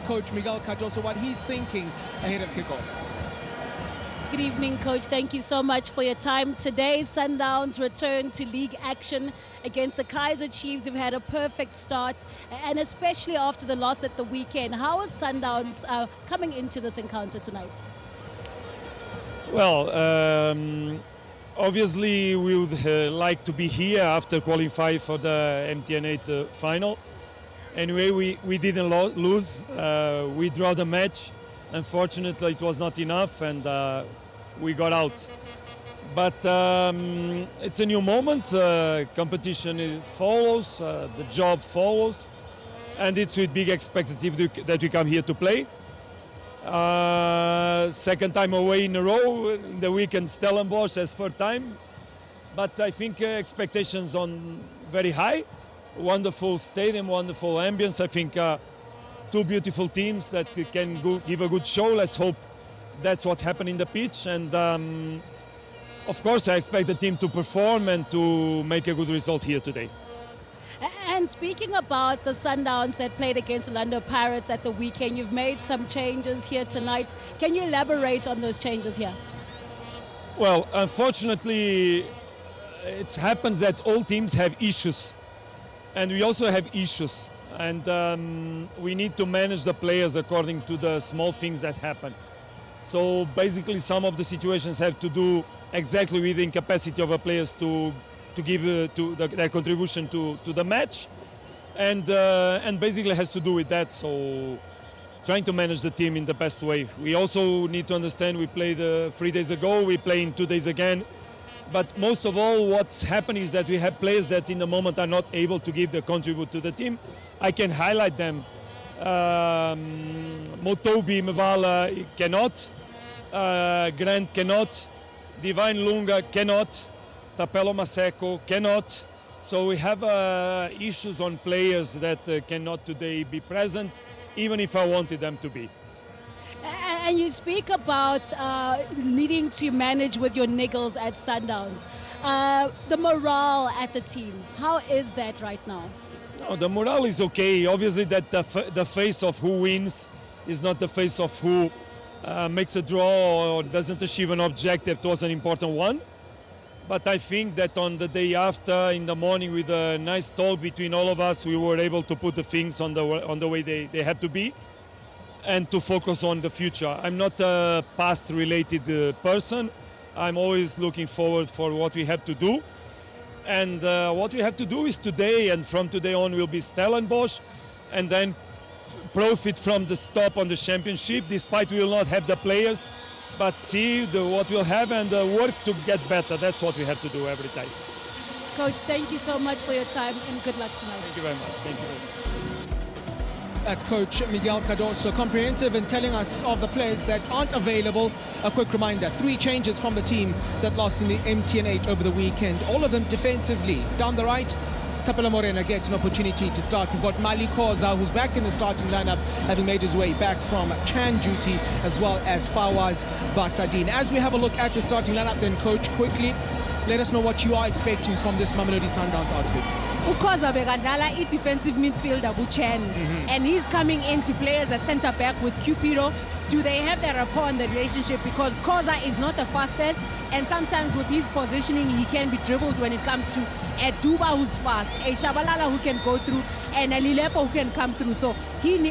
S16: Coach Mbhele Cardoso, what he's thinking ahead of kickoff.
S7: Good evening, Coach. Thank you so much for your time today. Sundowns return to league action against the Kaizer Chiefs. You've had a perfect start, and especially after the loss at the weekend. How is Sundowns coming into this encounter tonight?
S2: Well, obviously we would like to be here after qualifying for the MTN8 final. Anyway, we didn't lose. We drew the match. Unfortunately, it was not enough, and we got out. But it's a new moment. Competition follows, the job follows, and it's with big expectation that we come here to play. Second time away in a row. In the weekend, Stellenbosch as first time. But I think expectations on very high. Wonderful stadium, wonderful ambience. I think two beautiful teams that can give a good show. Let's hope that's what happened in the pitch. And of course, I expect the team to perform and to make a good result here today.
S7: And speaking about the Sundowns that played against the Orlando Pirates at the weekend, you've made some changes here tonight. Can you elaborate on those changes here?
S2: Well, unfortunately, it happens that all teams have issues. And we also have issues. And we need to manage the players according to the small things that happen. So basically, some of the situations have to do exactly with the incapacity of the players to give their contribution to the match, and basically has to do with that. So trying to manage the team in the best way. We also need to understand we played 3 days ago, we play in 2 days again. But most of all, what's happened is that we have players that in the moment are not able to give the contribute to the team. I can highlight them. Motobi Mbhele cannot, Grant cannot, Divine Lunga cannot, Tapelo Maseko cannot. So we have issues on players that cannot today be present, even if I wanted them to be.
S7: And you speak about needing to manage with your niggles at Sundowns. The morale at the team, how is that right now?
S2: No, the morale is okay. Obviously that the face of who wins is not the face of who makes a draw or doesn't achieve an objective. It was an important one. But I think that on the day after, in the morning, with a nice talk between all of us, we were able to put the things on the way they have to be and to focus on the future. I'm not a past-related person. I'm always looking forward for what we have to do. And what we have to do is today, and from today on will be Stellenbosch, and then profit from the stop on the championship, despite we will not have the players, but see what we'll have and work to get better. That's what we have to do every time.
S7: Coach, thank you so much for your time and good luck tonight.
S2: Thank you very much. Thank you very much.
S16: That's Coach Mbhele Cardoso, comprehensive in telling us of the players that aren't available. A quick reminder, 3 changes from the team that lost in the MTN8 over the weekend. All of them defensively. Down the right, Tapela Morena get an opportunity to start. We've got Mali Khoza, who's back in the starting lineup, having made his way back from Chan duty, as well as Fawaz Basadine. As we have a look at the starting lineup, then, Coach, quickly, let us know what you are expecting from this Mamelodi Sundowns outfit.
S22: Ukhoza bekadlala defensive midfielder Buchen, and he's coming in to play as a centre back with Cupido. Do they have that rapport in the relationship? Because Khoza is not the fastest, and sometimes with his positioning he can be dribbled when it comes to a Duba who's fast, a Shabalala who can go through, and a Lilepo who can come through. So he